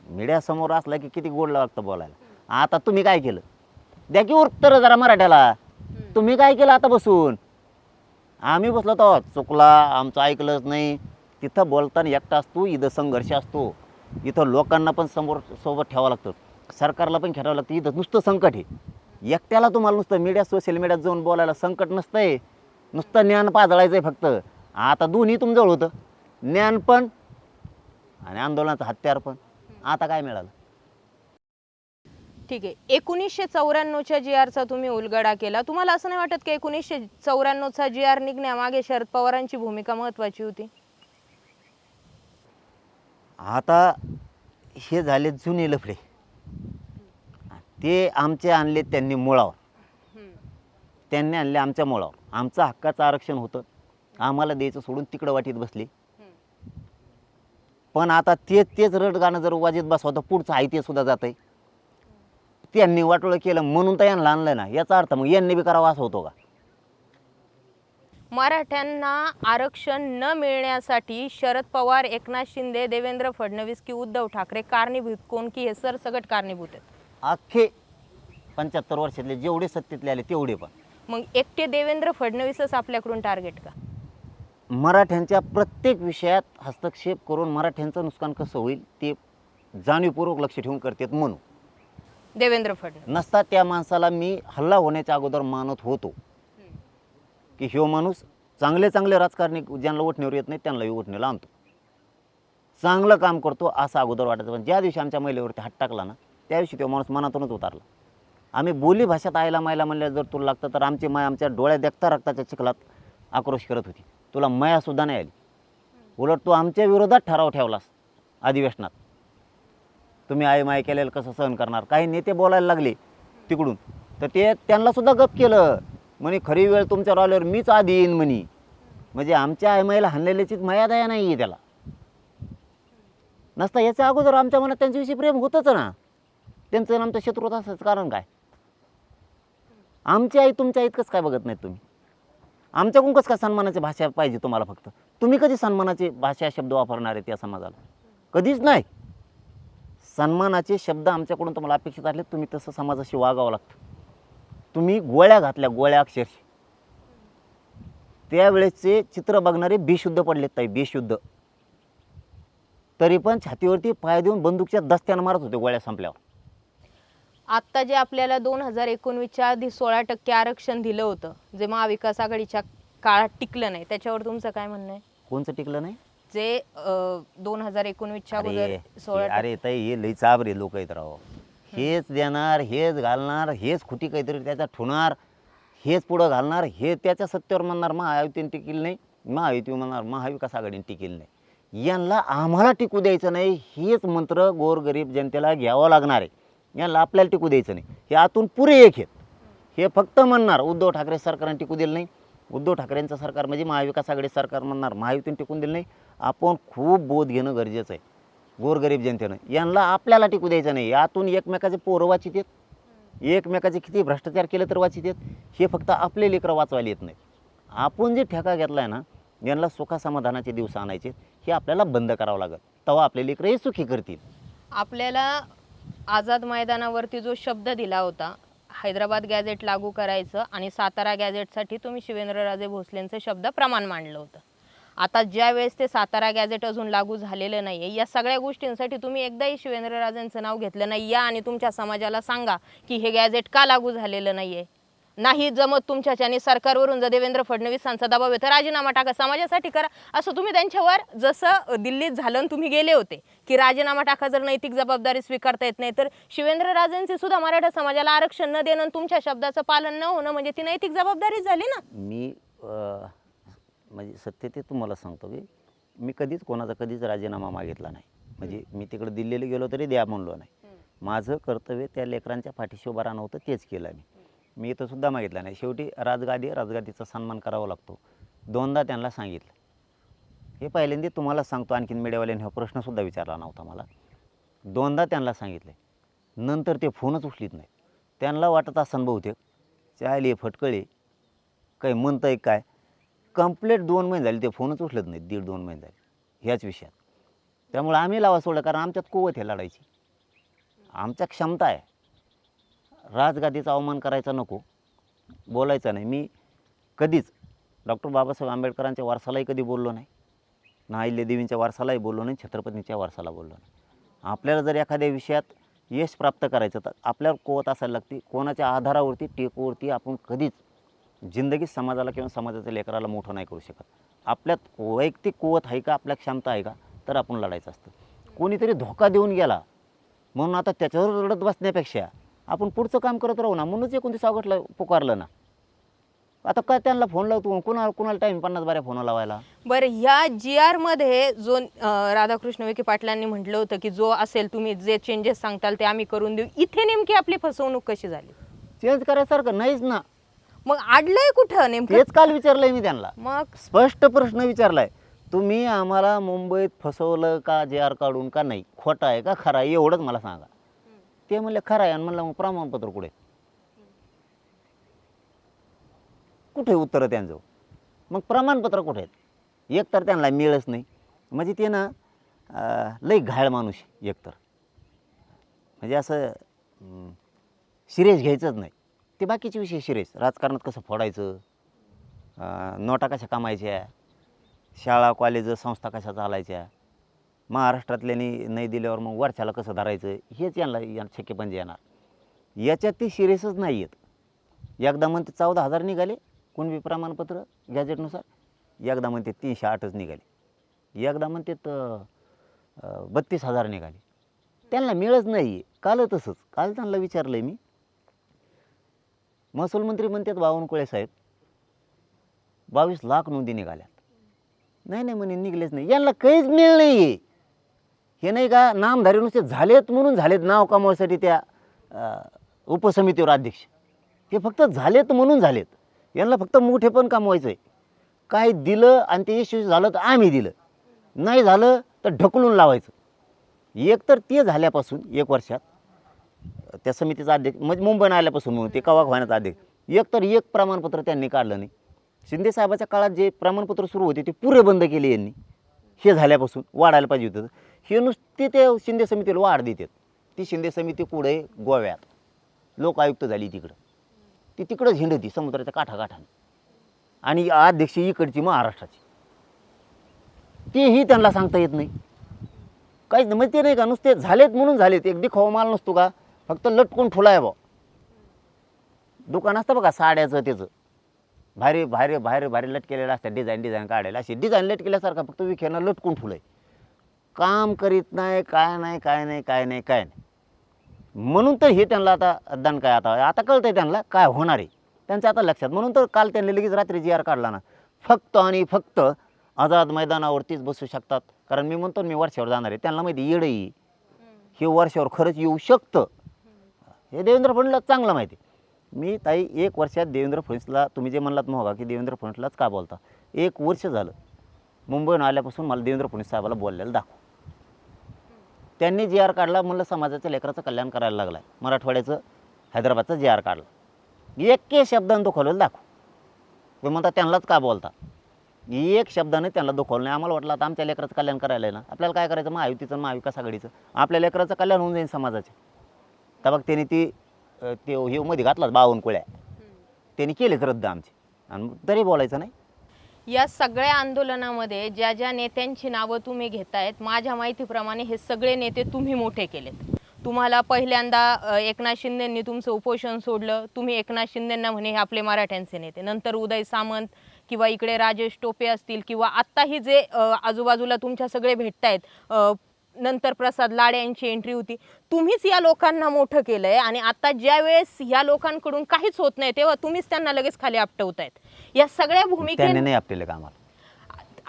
मीडियासमोर असला की किती गोड लागतं बोलायला. आता तुम्ही काय केलं द्या की उत्तर जरा मराठ्याला. तुम्ही काय केलं आता बसून? आम्ही बसलो तेव्हा चुकला, आमचं ऐकलंच नाही. तिथं बोलताना एकटा असतो, इथं संघर्ष असतो. इथं लोकांना पण सोबत ठेवावं लागतं, सरकारला पण खेळावं लागतं. इथं नुसतं संकट आहे. एकट्याला तुम्हाला नुसतं मीडिया सोशल मीडियात जाऊन बोलायला संकट नसतंय, नुसतं ज्ञान पाजळायचं आहे फक्त. आता दोन्ही तुमच्याजवळ होतं, ज्ञान पण आणि आंदोलनाचं हत्यार पण. आता काय मिळालं? ठीक आहे. 1994च्या जी आरचा तुम्ही उलगडा केला. तुम्हाला असं नाही वाटत की 1994चा जी आर निघण्यामागे शरद पवारांची भूमिका महत्त्वाची होती? आता हे झाले जुने लफडे, ते आमचे आणले त्यांनी मुळावर, त्यांनी आणले आमच्या मुळावर. आमचं हक्काचं आरक्षण होतं, आम्हाला द्यायचं सोडून तिकडं वाटीत बसले. पण आता तेच रड गाणं जर वाजत बसवतं, पुढचं आहे ते सुद्धा जात आहे. त्यांनी वाटोळं केलं म्हणून तर यांना आणलं ना, याचा अर्थ मग यांनी बी करावा असं होतो का? मराठ्यांना आरक्षण न मिळण्यासाठी शरद पवार, एकनाथ शिंदे, देवेंद्र फडणवीस की उद्धव ठाकरे कारणीभूत कोण की हे सरसकट कारणीभूत आहेत? अख्खे 75 वर्षातले जेवढे सत्तेतले आले तेवढे पण. मग एकटे देवेंद्र फडणवीसच आपल्याकडून टार्गेट का? मराठ्यांच्या प्रत्येक विषयात हस्तक्षेप करून मराठ्यांचं नुकसान कसं होईल ते जाणीवपूर्वक लक्ष ठेवून करतात म्हणून. देवेंद्र फडणवीस नसता त्या माणसाला मी हल्ला होण्याच्या अगोदर मानत होतो की ह्यो माणूस चांगले राजकारणी ज्यांना ओठणीवर येत नाही त्यांनाही ओठणीला आणतो, चांगलं काम करतो असं अगोदर वाटायचं. पण ज्या दिवशी आमच्या महिलेवरती हात टाकला ना, त्या दिवशी तो माणूस मनातूनच उतारला. आम्ही बोली भाषेत आईला मायला म्हणल्या जर तुला लागतं तर आमची माय आमच्या डोळ्यात देखता रक्ताच्या चिखलात आक्रोश करत होती. तुला मायासुद्धा नाही आली, उलट तू आमच्या विरोधात ठराव ठेवलास अधिवेशनात. तुम्ही आई माय केलेलं कसं सहन करणार? काही नेते बोलायला लागले तिकडून, तर ते त्यांनासुद्धा गप केलं. म्हणे खरी वेळ तुमच्यावर आल्यावर मीच आधी येईन म्हणे. म्हणजे आमच्या आई माईला हाणलेल्याचीच माया दया नाही आहे त्याला. नसता याच्या अगोदर आमच्या मनात त्यांच्याविषयी प्रेम होतंच ना. त्यांचं आमचं शत्रुत असायचं कारण काय? आमची आई तुमच्या इतकंच काय बघत नाहीत तुम्ही? आमच्याकडून कसं काय सन्मानाची भाषा पाहिजे तुम्हाला? फक्त तुम्ही कधी सन्मानाची भाषा शब्द वापरणार आहेत या समाजाला? कधीच नाही. सन्मानाचे शब्द आमच्याकडून तुम्हाला अपेक्षित असले, तुम्ही तसं समाजाशी वागावं लागतं. तुम्ही गोळ्या घातल्या, गोळ्या अक्षरशः. त्यावेळेसचे चित्र बघणारे बेशुद्ध पडलेत ताई, बेशुद्ध. तरी पण छातीवरती पाय देऊन बंदूकच्या दस्त्यानं मारत होते गोळ्या संपल्यावर. आत्ता जे आपल्याला 2019च्या आधी 16% आरक्षण दिलं होतं, जे महाविकास आघाडीच्या काळात टिकलं नाही, त्याच्यावर तुमचं काय म्हणणं आहे? कोणचं टिकलं नाही? जे 2019च्या अगोदर 16%. अरे ताई, हे लई चाबरे लोक आहेत राव. हेच देणार, हेच घालणार, हेच खुटी काहीतरी त्याच्यात ठेवणार, हेच पुढं घालणार, हे त्याच्या सत्तेवर म्हणणार महायुतीने टिकेल नाही, महायुती म्हणणार महाविकास आघाडीने टिकेल नाही. यांना आम्हाला टिकू द्यायचं नाही, हेच मंत्र गोरगरीब जनतेला घ्यावं लागणार आहे. यांना आपल्याला टिकू द्यायचं नाही, हे आतून पुरे एक आहेत. हे फक्त म्हणणार उद्धव ठाकरे सरकारने टिकू दिलं नाही, उद्धव ठाकरेंचं सरकार म्हणजे महाविकास आघाडी सरकार म्हणणार महायुतीने टिकून दिलं नाही. आपण खूप बोध घेणं गरजेचं आहे गोरगरीब जनतेनं. यांना आपल्याला टिकू द्यायचं नाही. यातून एकमेकाचे पोरं वाचित आहेत, एकमेकाचे किती भ्रष्टाचार केलं तर वाचित आहेत. हे फक्त आपले लेकरं वाचवायला येत नाही. आपण जे ठेका घेतला आहे ना, यांना सुखा समाधानाचे दिवस आणायचे, हे आपल्याला बंद करावं लागेल. तेव्हा आपले लेकरं हे सुखी करतील. आपल्याला आझाद मैदानावरती जो शब्द दिला होता, हैदराबाद गॅझेट लागू करायचं आणि सातारा गॅझेटसाठी तुम्ही शिवेंद्रराजे भोसलेंचं शब्द प्रमाण मांडलं होतं. आता ज्या वेळेस ते सातारा गॅझेट अजून लागू झालेलं नाही आहे, या सगळ्या गोष्टींसाठी तुम्ही एकदाही शिवेंद्रराजेंचं नाव घेतलं नाही. या आणि तुमच्या समाजाला सांगा की हे गॅझेट का लागू झालेलं नाही आहे. नाही जमत तुमच्याच्याने सरकारवरून जर देवेंद्र फडणवीसांचा दबाव आहे तर राजीनामा टाका, समाजासाठी करा, असं तुम्ही त्यांच्यावर जसं दिल्लीत झालं आणि तुम्ही गेले होते की राजीनामा टाका जर नैतिक जबाबदारी स्वीकारता येत नाही. तर शिवेंद्रराजेंचे सुद्धा मराठा समाजाला आरक्षण न देणं, तुमच्या शब्दाचं पालन न होणं म्हणजे ती नैतिक जबाबदारी झाली ना. मी म्हणजे सत्य ते तुम्हाला सांगतो की मी कधीच राजीनामा मागितला नाही. म्हणजे मी तिकडे दिल्लीला गेलो तरी द्या म्हणलो नाही. माझं कर्तव्य त्या लेकरांच्या पाठीशी उभं राहणं होतं, तेच केलं मी इथं सुद्धा मागितलं नाही. शेवटी राजगादीचा सन्मान करावा लागतो. दोनदा त्यांना सांगितलं. हे पहिल्यांदा तुम्हाला सांगतो, आणखीन मीडियावाल्यांनी हा प्रश्नसुद्धा विचारला नव्हता मला. दोनदा त्यांना सांगितलं, नंतर ते फोनच उचलीत नाही. त्यांना वाटत असं बहुतेक चायले फटकळे काही म्हणतंय काय. कंप्लीट 2 महिने झाले ते फोनच उचलत नाहीत, 1.5-2 महिने झाले ह्याच विषयात. त्यामुळे आम्ही लावा सोडलं, कारण आमच्यात कुवत आहे लढायची, आमच्या क्षमता आहे. राजगादीचा अवमान करायचा नको, बोलायचा नाही. मी कधीच डॉक्टर बाबासाहेब आंबेडकरांच्या वारसालाही कधी बोललो नाही, ना अहिल्यादेवींच्या वारसालाही बोललो नाही, छत्रपतींच्या वारसाला बोललो नाही. आपल्याला जर एखाद्या विषयात यश प्राप्त करायचं तर आपल्यावर कुवत असायला लागते. कोणाच्या आधारावरती टेकवरती आपण कधीच जिंदगीत समाजाला किंवा समाजाच्या लेकराला मोठं नाही करू शकत. आपल्यात वैयक्तिक कुवत आहे का, आपल्या क्षमता आहे का, तर आपण लढायचं असतं. कोणीतरी धोका देऊन गेला म्हणून आता त्याच्यावर रडत बसण्यापेक्षा आपण पुढचं काम करत राहू ना. म्हणूनच 29 ऑगस्टला पुकारलं ना. आता काय त्यांना फोन लावतो, कुणाला टाईम 50 बाऱ्या फोन लावायला. बरं, ह्या GR मध्ये जो राधाकृष्ण विखे पाटलांनी म्हटलं होतं की जो असेल तुम्ही जे चेंजेस सांगताल ते आम्ही करून देऊ, इथे नेमकी आपली फसवणूक कशी झाली? चेंज करायसारखं नाहीच ना. मग अडलंय कुठं नेमकं? तेच काल विचारलंय मी त्यांना. मग स्पष्ट प्रश्न विचारलाय, तुम्ही आम्हाला मुंबईत फसवलं का JR काढून का नाही, खोटं आहे का खरं आहे एवढंच मला सांगा. ते म्हणले खरं आहे. आणि म्हणलं मग प्रमाणपत्र कुठे? कुठे उत्तर त्यांचं? मग प्रमाणपत्र कुठे आहेत? एक तर त्यांना मिळच नाही. म्हणजे ते ना लई घाळ माणूस एकतर, म्हणजे असं सिरियस घ्यायचंच नाही. ते बाकीचे विषय सिरियस, राजकारणात कसं फोडायचं, नोटा कशा कमायच्या, शाळा कॉलेज संस्था कशा चालायच्या, महाराष्ट्रातल्यानी नाही दिल्यावर मग वरच्याला कसं धरायचं, हेच यांना छक्केपंजे येणार. याच्यात ती सिरियसच नाही आहेत. एकदा म्हणते 14,000 निघाले कुणबी प्रमाणपत्र गॅजेटनुसार, एकदा म्हणते 308च निघाले, एकदा म्हणते 32,000 निघाले. त्यांना मिळच नाही. काल तसंच, काल त्यांना विचारलं मी, महसूल मंत्री म्हणतात बावनकुळे साहेब 22 लाख नोंदी निघाल्यात. नाही म्हणे निघलेच नाही. यांना काहीच मिळ नाही आहे. हे नाही का नामधारी नुसते झालेत म्हणून झालेत नाव कमवायसाठी त्या उपसमितीवर अध्यक्ष. हे फक्त झालेत म्हणून झालेत. यांना फक्त मोठे पण कमवायचं आहे. काय दिलं आणि ते यशस्वी झालं तर आम्ही दिलं, नाही झालं तर ढकलून लावायचं. एक तर ते झाल्यापासून 1 वर्षात त्या समितीचा अध्यक्ष म्हणजे मुंबईनं आल्यापासून म्हणून ते कवा व्हायनाचा अध्यक्ष, एक तर एक प्रमाणपत्र त्यांनी काढलं नाही. शिंदे साहेबाच्या काळात जे प्रमाणपत्र सुरू होते ते पुरे बंद केले यांनी. हे झाल्यापासून वाढायला पाहिजे होतं. हे नुसते ते शिंदे समितीला वाढ देतात. ती शिंदे समिती पुढे गोव्यात लोकायुक्त झाली तिकडं, ती तिकडंच हिंडती समुद्राच्या काठाकाठाने, आणि अध्यक्ष इकडची महाराष्ट्राची. तेही त्यांना सांगता येत नाही काहीच नाही. मग ते नाही का नुसते झालेत म्हणून झालेत. एक दिखावा माल नसतो का, फक्त लटकून फुलाय बा. दुकान असतं बघा साड्याचं, त्याचं भारी भारी भारी भारी लटकेलेलं असतं, डिझाईन काढायला. अशी डिझाईन लटकेल्यासारखा फक्त विखेनं लटकून फुलंय. काम करीत नाही, काय नाही. म्हणून तर हे त्यांना आता दण काय आता कळतंय त्यांना काय होणार आहे त्यांचं आता लक्षात. म्हणून तर काल त्यांनी लगेच रात्री GR काढला ना. फक्त आणि फक्त आझाद मैदानावरतीच बसू शकतात. कारण मी म्हणतो मी वर्षावर जाणार आहे. त्यांना माहिती येडही हे वर्षावर खरंच येऊ शकतं. हे देवेंद्र फडणवीसला चांगलं माहिती. मी ताई 1 वर्षात देवेंद्र फडणवीसला, तुम्ही जे म्हणलात मग की देवेंद्र फडणवीसलाच का बोलता, 1 वर्ष झालं मुंबईहून आल्यापासून मला देवेंद्र फडणवीस साहेबाला बोललेलं दाखव. त्यांनी GR काढला, म्हणलं समाजाच्या लेकराचं कल्याण करायला लागला आहे, मराठवाड्याचं हैदराबादचा GR काढला. एके शब्दानं दुखवलेलं दाखव. ते म्हणता त्यांनाच का बोलता. एक शब्दाने त्यांना दुखवलं नाही. आम्हाला वाटलं आता आमच्या लेकराचं कल्याण करायला आहे ना, आपल्याला काय करायचं, महायुतीचं महाविकास आघाडीचं आपल्या लेकराचं कल्याण होऊन जाईल समाजाचे. तर बघ त्यांनी ते हे मध्ये घातलाच बावनकुळ्या, त्यांनी केलेच रद्द आमचे, आणि तरी बोलायचं नाही. या सगळ्या आंदोलनामध्ये ज्या ज्या नेत्यांची नावं तुम्ही घेतायत, माझ्या माहितीप्रमाणे हे सगळे नेते तुम्ही मोठे केलेत. तुम्हाला पहिल्यांदा एकनाथ शिंदेंनी तुमचं उपोषण सोडलं. तुम्ही एकनाथ शिंदेंना म्हणे हे आपले मराठ्यांचे नेते. नंतर उदय सामंत किंवा इकडे राजेश टोपे असतील, किंवा आत्ताही जे आजूबाजूला तुमच्या सगळे भेटतायत, नंतर प्रसाद लाड यांची एंट्री होती. तुम्हीच या लोकांना मोठं केलंय, आणि आता ज्या वेळेस या लोकांकडून काहीच होत नाही तेव्हा तुम्हीच त्यांना लगेच खाली आपटवतायत. या सगळ्या त्यांनी नाही आपल्याला कामाला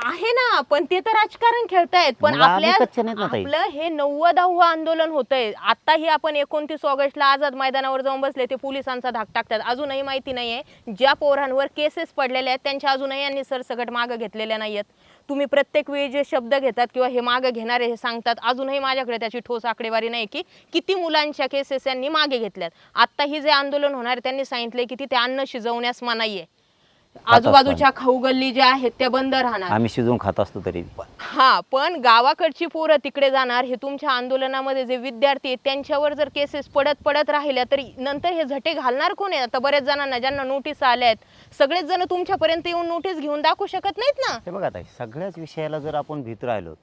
आहे ना, पण ते तर राजकारण खेळतायत. पण आपलं हे 90वे आंदोलन होतंय. आताही आपण 29 ऑगस्टला आझाद मैदानावर जाऊन बसले, ते पोलिसांचा धाक टाकतात. अजूनही माहिती नाहीये ज्या पोरांवर केसेस पडलेल्या आहेत त्यांच्या अजूनही यांनी सरसकट मागं घेतलेल्या नाहीयेत. तुम्ही प्रत्येक वेळी जे शब्द घेतात किंवा हे मागं घेणारे हे सांगतात, अजूनही माझ्याकडे त्याची ठोस आकडेवारी नाही की किती मुलांच्या केसेस यांनी मागे घेतल्यात. आत्ताही जे आंदोलन होणार त्यांनी सांगितले की तिथे अन्न शिजवण्यास मनाई आहे. आजूबाजूच्या खाऊ गल्ली ज्या आहेत त्या बंद राहणार. आम्ही शिजवून खात असतो तरी. हा, पण गावाकडची पोरं तिकडे जाणार. हे तुमच्या आंदोलनामध्ये जे विद्यार्थी आहेत त्यांच्यावर जर केसेस पडत राहिल्या तरी नंतर हे झटे घालणार कोण आहे? आता बऱ्याच जणांना ज्यांना नोटीस आल्या आहेत, सगळेच जण तुमच्यापर्यंत येऊन नोटीस घेऊन दाखवू शकत नाहीत ना. हे बघा ताई, सगळ्याच विषयाला जर आपण भीत राहिलो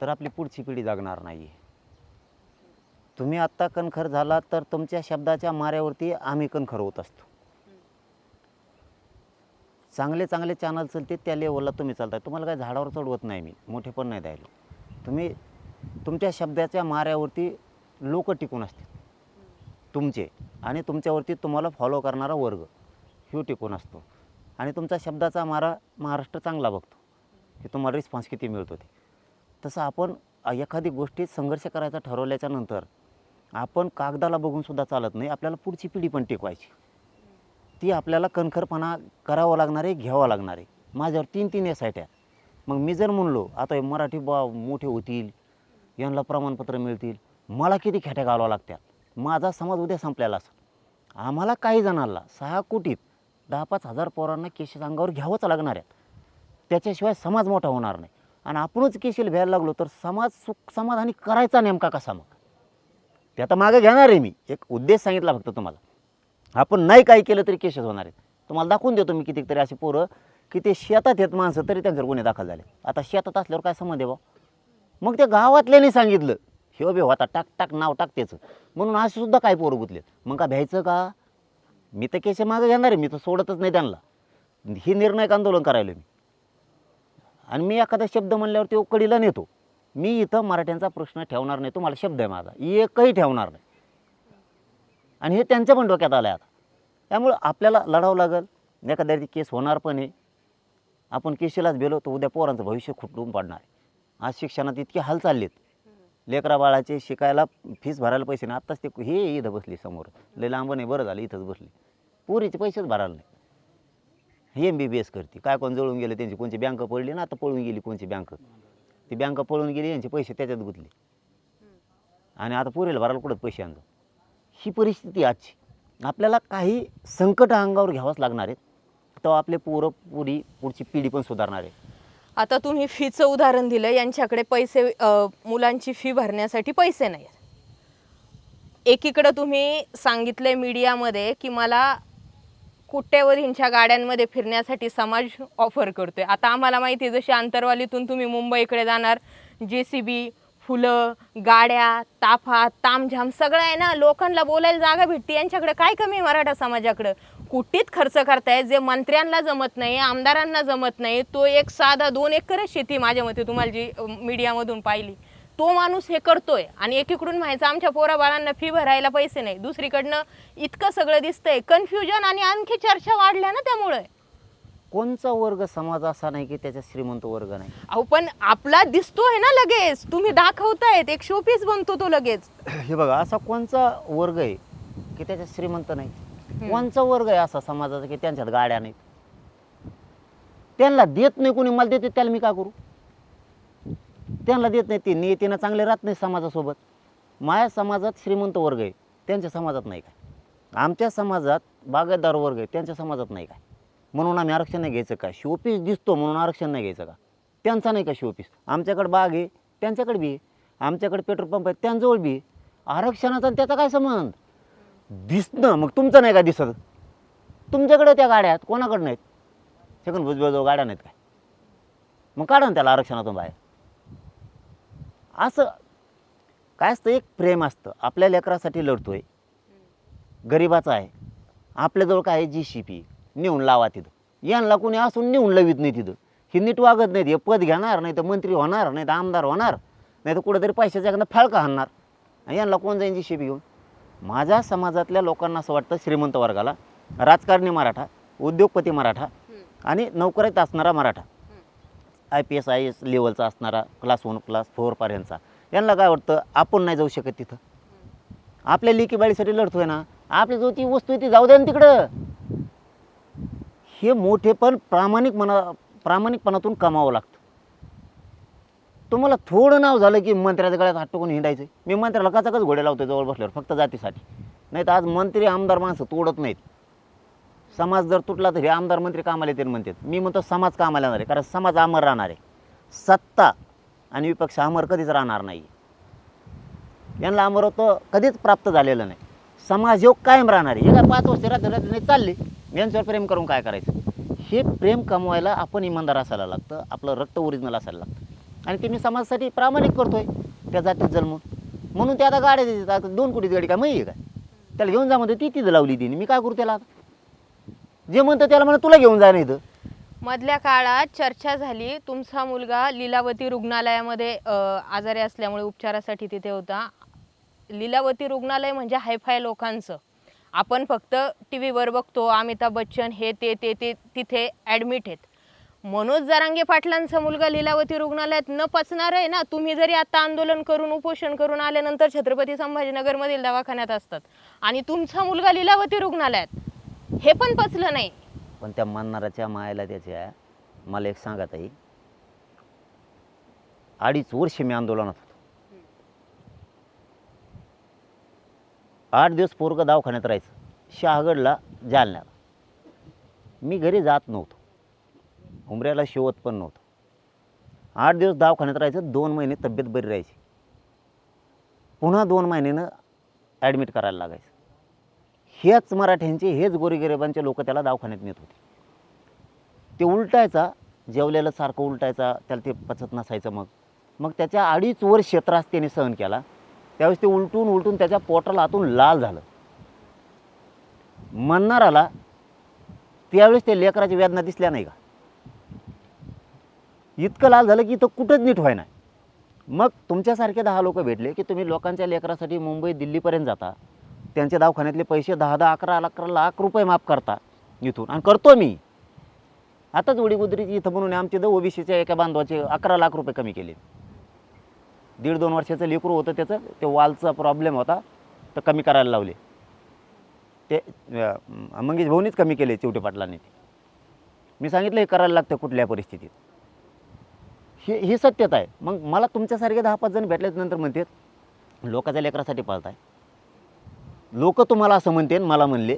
तर आपली पुढची पिढी जगणार नाही. तुम्ही आत्ता कणखर झालात तर तुमच्या शब्दाच्या माऱ्यावरती आम्ही कणखर होत असतो. चांगले चॅनल चालते त्या लेवलला तुम्ही चालताय. तुम्हाला काय झाडावर चढवत नाही मी, मोठे पण नाही द्यायला. तुम्ही तुमच्या शब्दाच्या माऱ्यावरती लोक टिकून असतात. तुमचे आणि तुमच्यावरती तुम्हाला फॉलो करणारा वर्ग ह्यो टिकून असतो आणि तुमचा शब्दाचा मारा महाराष्ट्र चांगला बघतो की तुम्हाला रिस्पॉन्स किती मिळतो ते. तसं आपण एखादी गोष्टीत संघर्ष करायचा ठरवल्याच्या नंतर आपण कागदाला बघूनसुद्धा चालत नाही. आपल्याला पुढची पिढी पण टिकवायची. ती आपल्याला कणखरपणा करावं लागणार आहे, घ्यावं लागणार आहे. माझ्यावर 3-3 SIT. मग मी जर म्हणलो आता हे मराठी मोठे होतील, यांना प्रमाणपत्र मिळतील, मला किती खेट्या घालावं लागतात. माझा समाज उद्या संपलेला असेल. आम्हाला काही जणांना 6 कोटीत 10-5 हजार पोरांना केसेस अंगावर घ्यावंच लागणार आहेत. त्याच्याशिवाय समाज मोठा होणार नाही. आणि आपणच केसेस घ्यायला लागलो तर समाज सुख समाधानी करायचा नेमका कसा मग? ते आता मागे घेणार आहे मी. एक उद्देश सांगितला फक्त तुम्हाला. आपण नाही काही केलं तरी केसेस होणार आहेत. तुम्हाला दाखवून देतो मी कितीतरी अशी पोरं की ते शेतात येत माणसं तरी त्यांच्यावर गुन्हे दाखल झाले. आता शेतात असल्यावर काय संबंध आहे बा? मग त्या गावातल्याने सांगितलं हे बे होता टाक टाक नाव टाक त्याचं म्हणून असे सुद्धा काय पोरं गुतलेत. मग का भ्यायचं का? मी तर केस मागे घेणार आहे. मी तर सोडतच नाही त्यांना. ही निर्णायक आंदोलन करायला मी. आणि मी एखादा शब्द म्हणल्यावर तो कडीला नेतो. मी इथं मराठ्यांचा प्रश्न ठेवणार नाही. तुम्हाला शब्द आहे माझा, एकही ठेवणार नाही. आणि हे त्यांच्या पण डोक्यात आलं आहे आता. त्यामुळं आपल्याला लढावं लागेल. एखाद्या केस होणार पण आहे. आपण केशीलाच गेलो तर उद्या पोरांचं भविष्य खुटून पडणार आहे. आज शिक्षणात इतके हाल चाललेत. लेकरा बाळाचे शिकायला फीस भरायला पैसे नाही. आत्ताच ते हे इथं बसली समोर, लय लांब नाही, बरं झालं इथंच बसली. पुरीचे पैसेच भरायला नाही. हे MBBS करते. काय कोण जळून गेले त्यांची, कोणची बँक पडली ना, आता पळून गेली कोणची बँक. ती बँक पळून गेली, यांचे पैसे त्याच्यात गुंतले. आणि आता पुरीला भरायला कुठं पैसे आणतो. ही परिस्थिती आजची. आपल्याला काही संकट अंगावर घ्यावंच लागणार आहेत. तेव्हा आपले पोरं पुरी पुढची पिढी पण सुधारणार आहे. आता तुम्ही फीचं उदाहरण दिलं. यांच्याकडे पैसे मुलांची फी भरण्यासाठी पैसे नाही. एकीकडे तुम्ही सांगितले मीडियामध्ये की मला कुट्टेवरींच्या गाड्यांमध्ये फिरण्यासाठी समाज ऑफर करतोय. आता आम्हाला माहिती आहे जशी आंतरवालीतून तुम्ही मुंबईकडे जाणार, JCB, फुलं, गाड्या, ताफा, तामझाम सगळं आहे ना. लोकांना बोलायला जागा भेटते. यांच्याकडे काय कमी आहे मराठा समाजाकडं? कुठीत खर्च करताय जे मंत्र्यांना जमत नाही, आमदारांना जमत नाही. तो एक साधा 2 एकरच शेती माझ्या मते तुम्हाला जी मीडियामधून पाहिली, तो माणूस हे करतोय. आणि एकीकडून माहिती आमच्या पोराबाळांना फी भरायला पैसे नाही, दुसरीकडनं इतकं सगळं दिसतंय. कन्फ्युजन आणि आणखी चर्चा वाढल्या ना त्यामुळे. कोणचा वर्ग समाज असा नाही की त्याच्यात श्रीमंत वर्ग नाही? अहो पण आपला दिसतोय ना लगेच. तुम्ही दाखवतायत, एक शोपीस बनतो तो लगेच. हे बघा, असा कोणचा वर्ग आहे की त्याच्यात श्रीमंत नाही? कोणचा वर्ग आहे असा समाजाचा की त्यांच्यात गाड्या नाहीत? त्यांना देत नाही कोणी, मला देते त्याला मी का करू? त्यांना देत नाही, ते नियतीनं चांगले राहत नाही समाजासोबत. माझ्या समाजात श्रीमंत वर्ग आहे, त्यांच्या समाजात नाही काय. आमच्या समाजात बागायतदार वर्ग आहे, त्यांच्या समाजात नाही काय. म्हणून आम्ही आरक्षण नाही घ्यायचं का? शोपीस दिसतो म्हणून आरक्षण नाही घ्यायचं का? त्यांचा नाही का शोपीस? आमच्याकडे बाग आहे, त्यांच्याकडे बी आहे. आमच्याकडे पेट्रोल पंप आहे, त्यांजवळ बी आहे. आरक्षणाचा त्याचा काय संबंध? दिसणं मग तुमचं नाही का दिसत? तुमच्याकडे त्या गाड्या आहेत, कोणाकडे नाहीत? सेकंड भुजबळजवळ गाड्या नाहीत काय? मग काढा ना त्याला आरक्षणातून बाहेर. असं काय असतं, एक प्रेम असतं. आपल्या लेकरासाठी लढतोय, गरिबाचा आहे. आपल्याजवळ काय आहे? JCB नेऊन लावा तिथं. यांना कोणी असून नेऊन लावित नाही तिथं. ही नीट वागत नाहीत. हे पद घेणार, नाही तर मंत्री होणार, नाही तर आमदार होणार, नाही तर कुठेतरी पैशाच्या एखादा फाळका हाणणार. आणि यांना कोण जाईन JCB घेऊन? माझ्या समाजातल्या लोकांना असं वाटतं श्रीमंत वर्गाला, राजकारणी मराठा, उद्योगपती मराठा आणि नोकरीत असणारा मराठा, IPS IAS लेवलचा असणारा, क्लास 1 क्लास 4 पर्यंतचा, यांना काय वाटतं आपण नाही जाऊ शकत तिथं. आपल्या लेकीबाळीसाठी लढतोय ना, आपली जो ती वस्तू आहे ती जाऊ द्या ना तिकडं. हे मोठेपण प्रामाणिकपणातून कमावं लागतं. तुम्हाला थोडं नाव झालं की मंत्र्याच्या गळ्यात हात टाकून हिंडायचं. मी मंत्र्याला कचाकच घोडे लावतो जवळ बसल्यावर, फक्त जातीसाठी. नाही तर आज मंत्री आमदार माणसं तोडत नाहीत. समाज जर तुटला तर हे आमदार मंत्री कामाला येतील म्हणतात. मी म्हणतो समाज कामाला येणार आहे, कारण समाज अमर राहणार आहे. सत्ता आणि विपक्ष अमर कधीच राहणार नाही. यांना अमरत्व कधीच प्राप्त झालेलं नाही. समाज योग कायम राहणार आहे. हे काय 5 वर्ष राहते नाही चालले, यांच्यावर प्रेम करून काय करायचं? हे प्रेम कमवायला आपण इमानदार असायला लागतं, आपलं रक्त ओरिजिनल असायला लागतं. आणि ते मी समाजासाठी प्रामाणिक करतोय त्या जातीत जन्म. म्हणून ते आता गाड्या देतात. 2 कोटीची गाडी काय माहिती आहे काय? त्याला घेऊन जा म्हणतो, ती तिथं लावली तिने, मी काय करू त्याला? जे म्हणतं त्याला म्हणा तुला घेऊन जा. नाही तर मधल्या काळात चर्चा झाली, तुमचा मुलगा लीलावती रुग्णालयामध्ये आजारी असल्यामुळे उपचारासाठी तिथे होता. लीलावती रुग्णालय म्हणजे हायफाय लोकांचं. आपण फक्त टी व्हीवर बघतो अमिताभ बच्चन हे ते ते ते तिथे ॲडमिट आहेत. मनोज जरांगे पाटलांचा मुलगा लीलावती रुग्णालयात न पचणार आहे ना. तुम्ही जरी आता आंदोलन करून उपोषण करून आल्यानंतर छत्रपती संभाजीनगरमधील दवाखान्यात असतात आणि तुमचा मुलगा लीलावती रुग्णालयात, हे पण पचलं नाही. पण त्या म्हणणाऱ्याच्या मायाला त्याच्या मला एक सांगा ताई, 2.5 वर्ष मी आंदोलनात होतो. 8 दिवस पोरगं दवाखान्यात राहायचं, शहागडला, जालन्याला. मी घरी जात नव्हतो, उमऱ्याला शिवत पण नव्हतो. 8 दिवस दवाखान्यात राहायचं, 2 महिने तब्येत बरी राहायची, पुन्हा 2 महिन्यानं ॲडमिट करायला लागायचं. हेच मराठ्यांचे, हेच गोरीगरिबांचे लोक त्याला दवाखान्यात नेत होते. ते उलटायचा, जेवलेलं सारखं उलटायचा, त्याला ते पचत नसायचं. मग त्याच्या 2.5 वर्ष त्रास त्याने सहन केला. त्यावेळेस ते उलटून उलटून त्याच्या पोटाला आतून लाल झालं. म्हणणाराला त्यावेळेस ते लेकराच्या वेदना दिसल्या नाही का? इतकं लाल झालं की इथं कुठंच नीट व्हाय नाही. मग तुमच्यासारखे 10 लोक भेटले की तुम्ही लोकांच्या लेकरासाठी मुंबई दिल्लीपर्यंत जाता, त्यांच्या दवाखान्यातले पैसे 10-10, 11-11 लाख रुपये माफ करता इथून. आणि करतो मी आताच वडीगुद्रीची इथं म्हणून आमचे ओबीसीच्या एका बांधवाचे 11 लाख रुपये कमी केले. 1.5-2 वर्षाचं लेकरू होतं, त्याचं ते वालचा प्रॉब्लेम होता, तर कमी करायला लावले. ते मंगेश भाऊनीच कमी केले, चिवटे पाटलांनी. मी सांगितलं हे करायला लागतं कुठल्या परिस्थितीत. ही सत्यता आहे. मग मला तुमच्यासारखे 10-5 जण भेटल्यानंतर म्हणतात लोकांच्या लेकरासाठी पाळताय. लोक तुम्हाला असं म्हणते, मला म्हणले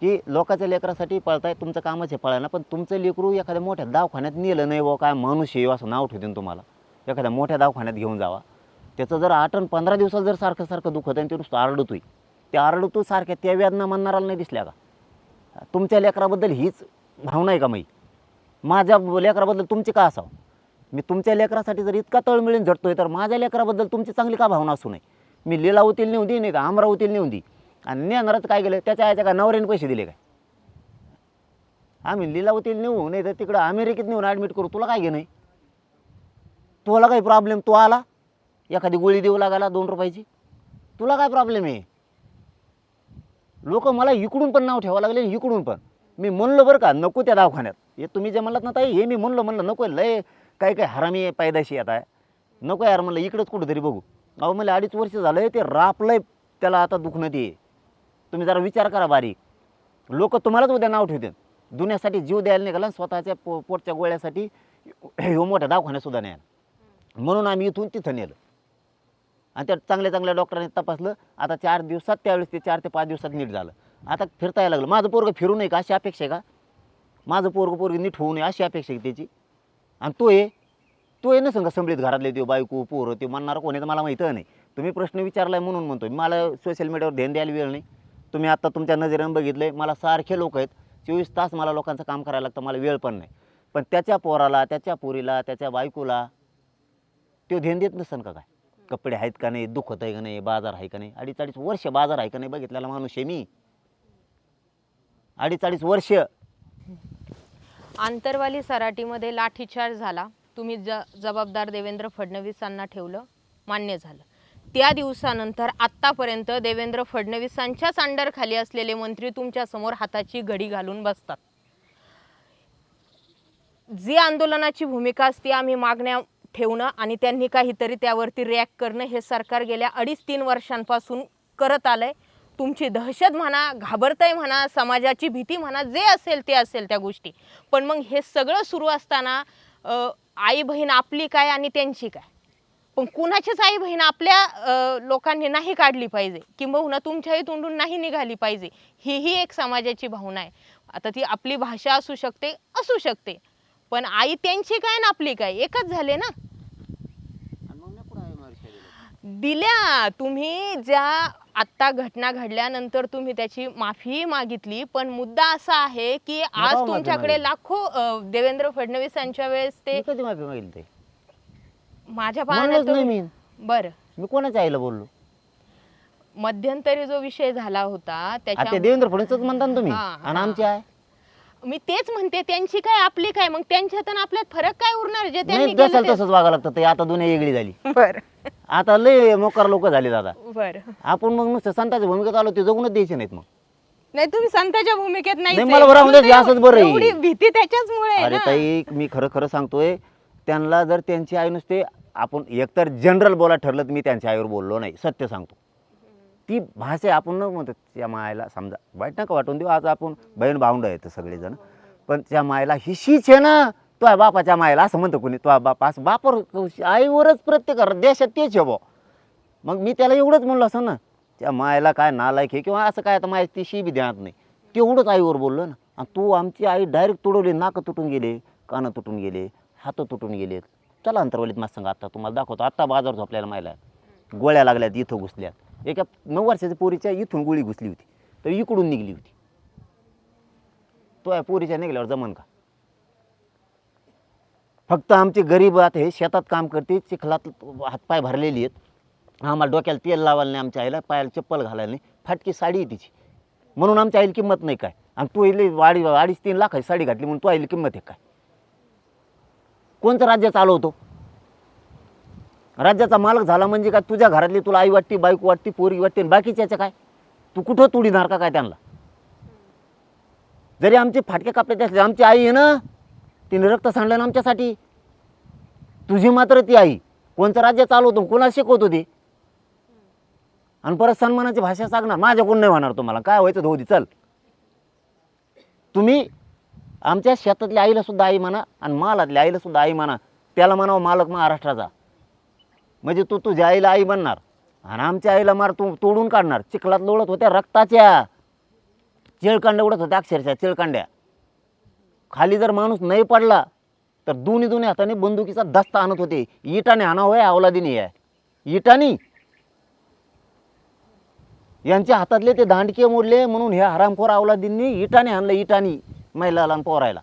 की लोकांच्या लेकरासाठी पळताय, तुमचं कामच आहे पळायला, पण तुमचं लेकरू एखाद्या मोठ्या दवाखान्यात नेलं नाही व काय माणूस आहे असं नाव ठेवते तुम्हाला. एखाद्या मोठ्या दवाखान्यात घेऊन जावा, त्याचं जर 8 आणि 15 दिवसात जर सारखं सारखं दुखत आहे ते नुसतं आरडतोय, ते आरडतो सारख्या त्या वेदना म्हणणाराला नाही दिसल्या का? तुमच्या लेकराबद्दल हीच भावना आहे का? माझ्या लेकराबद्दल तुमची का असावं? मी तुमच्या लेकरासाठी जर इतका तळमिळून झटतोय तर माझ्या लेकराबद्दल तुमची चांगली का भावना असू नये? मी लीलावतीला नेऊन दे, नाही का अमरावतीला नेऊन दे, आणि नेणारच काय गेलं त्याच्या आयच्या का नवऱ्याने पैसे दिले काय? आम्ही लीलावतीला नेऊ, नाही तर तिकडं अमेरिकेत नेऊन ॲडमिट करू, तुला काय घेणं आहे? तुला काही प्रॉब्लेम? तू आला एखादी गोळी देऊ लागायला 2 रुपयाची, तुला काय प्रॉब्लेम आहे? लोक मला इकडून पण नाव ठेवावं लागले, इकडून पण. मी म्हणलो बरं का नको त्या दवाखान्यात, हे तुम्ही जे म्हणलात ना ताई, हे मी म्हणलं नको, लय काय काय हरामी पायदाशी आता आहे, नको यार म्हणलं, इकडंच कुठंतरी बघू. अहो मला 2.5 वर्ष झालं ते रापलंय, त्याला आता दुखणं ते. तुम्ही जरा विचार करा बारीक. लोक तुम्हालाच उद्या नाव ठेवतात, दुनियासाठी जीव द्यायला निघाला, स्वतःच्या पोटच्या गोळ्यासाठी ह्यो मोठ्या दवाखान्यातसुद्धा नाही. म्हणून आम्ही इथून तिथं नेलं आणि त्या चांगल्या चांगल्या डॉक्टरांनी तपासलं. आता 4 दिवसात, त्यावेळेस ते 4 ते 5 दिवसात नीट झालं. आता फिरता यायला लागलं. माझं पोरगं फिरू नये का अशी अपेक्षा आहे का? माझं पोरगी नीट होऊ नये अशी अपेक्षा आहे त्याची. आणि तो आहे ना सांगा संभळीत घरातले ते बायको पोरं, ते म्हणणार कोण आहे तर मला माहिती नाही. तुम्ही प्रश्न विचारलाय म्हणून म्हणतोय. मला सोशल मीडियावर ध्यान द्यायला वेळ नाही. तुम्ही आता तुमच्या नजरेनं बघितलंय, मला सारखे लोक आहेत, 24 तास मला लोकांचं काम करायला लागतं, मला वेळ पण नाही. पण त्याच्या पोराला, त्याच्या पोरीला, त्याच्या बायकोला तो ध्यान देत नसन का? काय कपडे आहेत का नाही, दुखत आहे का नाही, बाजार आहे का नाही? 2.5 वर्ष बाजार आहे का नाही बघितलेला माणूस आहे मी. 2.5 वर्ष. आंतरवाली सराटीमध्ये लाठीचार्ज झाला, तुम्ही जबाबदार देवेंद्र फडणवीसांना ठेवलं, मान्य झालं. त्या दिवसानंतर आत्तापर्यंत देवेंद्र फडणवीसांच्याच अंडरखाली असलेले मंत्री तुमच्यासमोर हाताची घडी घालून बसतात. जी आंदोलनाची भूमिका असते, आम्ही मागण्या ठेवणं आणि त्यांनी काहीतरी त्यावरती रिॲक्ट करणं, हे सरकार गेल्या 2.5-3 वर्षांपासून करत आलंय. तुमची दहशत म्हणा, घाबरतंय म्हणा, समाजाची भीती म्हणा, जे असेल ते असेल त्या गोष्टी. पण मग हे सगळं सुरू असताना आई बहीण आपली काय आणि त्यांची काय? पण कुणाचीच आई बहीण आपल्या लोकांनी नाही काढली पाहिजे, किंबहुना तुमच्याही तोंडून नाही निघाली पाहिजे, ही एक समाजाची भावना आहे. आता ती आपली भाषा असू शकते, पण आई त्यांची काय ना आपली काय एकच झाले ना. दिल्या तुम्ही, ज्या आत्ता घटना घडल्यानंतर तुम्ही त्याची माफी मागितली, पण मुद्दा असा आहे की आज तुमच्याकडे लाखो देवेंद्र फडणवीसांच्या वेळेस ते कधी माफी मागितली ते माझ्या पाहण्यात. बरं, मी कोणाच्या आईला बोललो? मध्यंतरी जो विषय झाला होता त्याच्या देवेंद्र फडणवीसच म्हणता ना तुम्ही, आणि आमची आहे मी तेच म्हणते, त्यांची काय आपली काय, मग त्यांच्यात आणि आपल्यात फरक काय उरणार जे त्यांनी नाही केलं जसं ते? तसंच वागावं लागतं. ते आता दुनिया वेगळी झाली. बरं आता लय मोकार लोक झाले दादा. बरं. आपण मग नुसतं संतांच्या भूमिकेत आलो ते जगूनच द्यायचे नाहीत. मग नाही तुम्ही संतांच्या भूमिकेत नाही, नाहीच मला आहे. बरं म्हणून म्हणजे तर असंच बरं आहे. एवढी भीती त्याच्याचमुळे आहे अरे ना. ताई मी खरं खरं सांगतोय, त्यांना जर त्यांची आई नुसते, आपण एकतर जनरल बोला ठरलं तर मी त्यांच्या आईवर बोललो नाही, सत्य सांगतो. ती भाषा आहे, आपण न म्हणतो त्या मायला समजा वाईट नका वाटून देऊ, आज आपण बहीण भावंड आहेत सगळेजण, पण त्या मायला हिशीच आहे ना, तो बापाच्या मायला असं म्हणतो कोणी, तो बाप असं बापावर आईवरच प्रत्येक देशात तेच आहे बुवा. मग मी त्याला एवढंच म्हणलं असं ना, त्या मायला काय नालायक आहे किंवा असं काय, आता माय ती बी ध्यानात नाही, तेवढंच आईवर बोललो ना. आणि तू आमची आई डायरेक्ट तुडवली, नाकं तुटून गेले, कानं तुटून गेले, हात तुटून गेले. चला अंतरवलीत मस्त सांगा, आता तुम्हाला दाखवतो. आत्ता बाजार झोपल्याला मायला गोळ्या लागल्यात, इथं घुसल्यात. एका 9 वर्षाच्या पोरीच्या इथून गोळी घुसली होती, तर इकडून निघली होती. तो आहे पोरीच्या निघल्यावर जमन का? फक्त आमचे गरीब आता हे शेतात काम करते, चिखलात हातपाय भरलेली आहेत, आम्हाला डोक्याला तेल लावायला नाही, आमच्या आईला पायाला चप्पल घालायला नाही, फाटकी साडी आहे तिची, म्हणून आमच्या आईला किंमत नाही काय. आणि तू इले 2.5-3 लाखाची साडी घातली म्हणून तू आईला किंमत आहे काय? कोणतं राज्य चालवतो? राज्याचा मालक झाला म्हणजे काय? तुझ्या घरातली तुला आई वाटते, बायको वाटते, पोरी वाटते, बाकीच्याचं काय? तू कुठं तुडीणार का काय त्यांना? जरी आमचे फाटके कापले असले, आमची आई आहे ना, तिने रक्त सांडलं ना आमच्यासाठी. तुझी मात्र ती आई कोणतं राज्य चालवतो, कोणाला शिकवतो ते? आणि परत सन्मानाची भाषा सांगणार, माझ्याकडून नाही होणार, तुम्हाला काय व्हायचं होऊ दे, चल. तुम्ही आमच्या शेतातल्या आईला सुद्धा आई म्हणा आणि मालातल्या आईला सुद्धा आई म्हणा, त्याला म्हणावं मालक महाराष्ट्राचा. म्हणजे तू तुझ्या आईला आई बनणार आणि आमच्या आईला मार तू तोडून काढणार. चिखलात लोळत होत्या रक्ताच्या, चिळकांड्या उडत होत्या, अक्षरशः चिळकांड्या. खाली जर माणूस नाही पडला तर दोन्ही हाताने बंदुकीचा दस्ता आणत होते. इटाने आणा होय, अवलादीने आहे इटानी. यांच्या हातातले ते दांडके मोडले म्हणून ह्या हरामखोर अवलादींनी इटाने आणलं, इटानी महिलाला आणि पोरायला.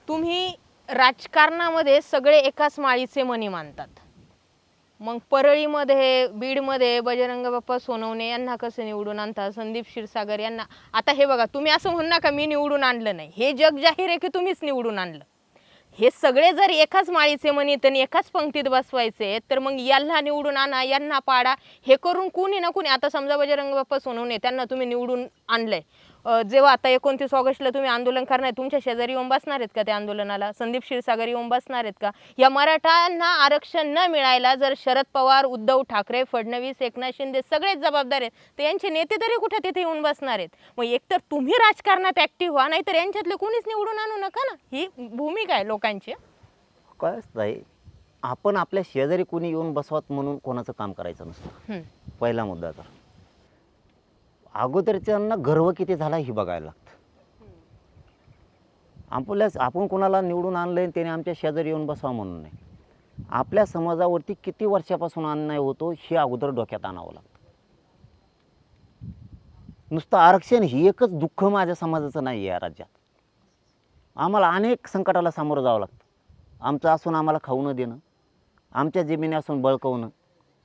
तुम्ही राजकारणामध्ये सगळे एकाच माळीचे मणी मानतात, मग परळीमध्ये, बीडमध्ये बजरंग बाप्पा सोनवणे यांना कसं निवडून आणता, संदीप क्षीरसागर यांना? आता हे बघा, तुम्ही असं म्हणू नका मी निवडून आणलं नाही, हे जग जाहीर आहे की तुम्हीच निवडून आणलं. हे सगळे जर एकाच माळीचे मणी आणि एकाच पंक्तीत बसवायचे, तर मग यांना निवडून आणा, यांना पाडा, हे करून कुणी ना कुणी. आता समजा बजरंग बाप्पा सोनवणे, त्यांना तुम्ही निवडून आणलंय, जेव्हा आता 29 ऑगस्टला तुम्ही आंदोलन करणार, तुमच्या शेजारी येऊन बसणार आहेत का त्या आंदोलनाला? संदीप क्षीरसागर येऊन बसणार आहेत का? या मराठ्यांना आरक्षण न मिळायला जर शरद पवार, उद्धव ठाकरे, फडणवीस, एकनाथ शिंदे सगळेच जबाबदार आहेत, तर यांचे नेते तरी कुठे तिथे येऊन बसणार आहेत? मग एकतर तुम्ही राजकारणात ऍक्टिव्ह व्हा, नाहीतर यांच्यातले कुणीच निवडून आणू नका ना. ही भूमिका आहे लोकांची. काय असतंय, आपण आपल्या शेजारी कोणी येऊन बसवत म्हणून कोणाचं काम करायचं नसतं. पहिला मुद्दा तर अगोदरच्यांना गर्व किती झाला हे बघायला लागतं. आपण कोणाला निवडून आणलंय त्याने आमच्या शेजारी येऊन बसावं म्हणून नाही, आपल्या समाजावरती किती वर्षापासून अन्याय होतो हे अगोदर डोक्यात आणावं लागतं. नुसतं आरक्षण ही एकच दुःख माझ्या समाजाचं नाही आहे या राज्यात. आम्हाला अनेक संकटाला सामोरं जावं लागतं. आमचं असून आम्हाला खाऊ न देणं, आमच्या जमिनी असून बळकवणं,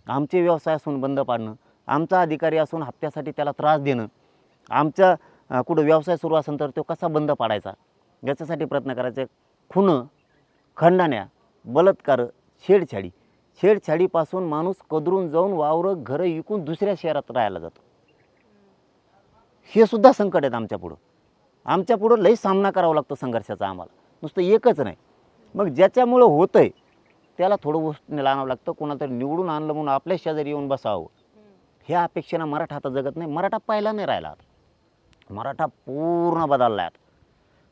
आमचे व्यवसाय असून बंद पाडणं, आमचा अधिकारी असून हप्त्यासाठी त्याला त्रास देणं, आमचा कुठं व्यवसाय सुरू असेल तर तो कसा बंद पाडायचा याच्यासाठी प्रयत्न करायचे. खुनं, खंडाण्या, बलात्कार, छेडछाडीपासून माणूस कदरून जाऊन वावरं घरं विकून दुसऱ्या शहरात राहायला जातो. हे सुद्धा संकट आहेत आमच्यापुढं लई सामना करावा लागतो संघर्षाचा आम्हाला, नुसतं एकच नाही. मग ज्याच्यामुळं होतंय त्याला थोडं गोष्टीला आणावं लागतं. कोणाला तरी निवडून आणलं म्हणून आपल्या शेजारी येऊन बसावं ह्या अपेक्षेनं मराठा आता जगत नाही. मराठा पहिला नाही राहिला, मराठा पूर्ण बदलला आहे.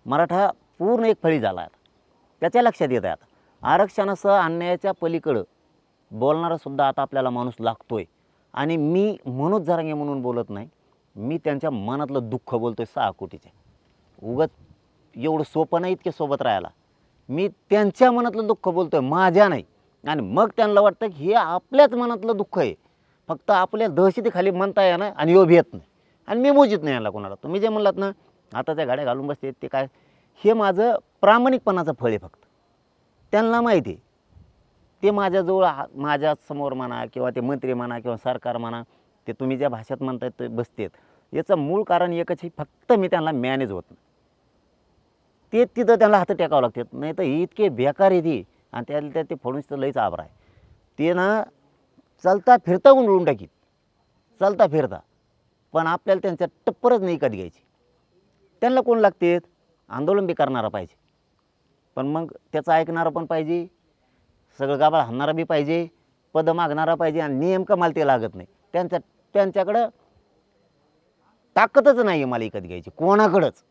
मराठा पूर्ण एक फळी झाला आहे. त्याच्या लक्षात येत आहे आता आरक्षणासह अन्यायाच्या पलीकडं बोलणारासुद्धा आता आपल्याला माणूस लागतोय. आणि मी मनोज जरांगे म्हणून बोलत नाही, मी त्यांच्या मनातलं दुःख बोलतोय 6 कोटीचे. उगाच एवढं सोपं नाही इतके सोबत राहायला. मी त्यांच्या मनातलं दुःख बोलतोय, माझ्या नाही. आणि मग त्यांना वाटतं की हे आपल्याच मनातलं दुःख आहे, फक्त आपल्या दहशतीखाली म्हणता येणार आणि यो भेट नाही. आणि मी मोजित नाही यायला कोणाला. तुम्ही जे म्हणलात ना आता त्या गाड्या घालून बसते ते काय, हे माझं प्रामाणिकपणाचं फळ आहे. फक्त त्यांना माहिती आहे ते माझ्याजवळ माझ्यासमोर म्हणा किंवा ते मंत्री म्हणा किंवा सरकार म्हणा, ते तुम्ही ज्या भाषेत म्हणताय ते बसतेत, याचं मूळ कारण एकच आहे, फक्त मी त्यांना मॅनेज होत नाही. ते तिथं त्यांना हात टेकावं लागतात, नाही तर इतके बेकार आहे ती. आणि त्याला ते फडणवीसचं लईच आभार आहे. ते ना चालता फिरता उडून टाकीत, चालता फिरता. पण आपल्याला त्यांच्या टप्परच नाही कधी घ्यायची. त्यांना कोण लागते, आंदोलन बी करणारा पाहिजे, पण मग त्याचं ऐकणारा पण पाहिजे, सगळं गाभाळ हाणणारा बी पाहिजे, पदं मागणारा पाहिजे. आणि नेमकं मला ते लागत नाही. त्यांच्याकडं ताकदच नाही आहे मला विकत घ्यायची कोणाकडंच.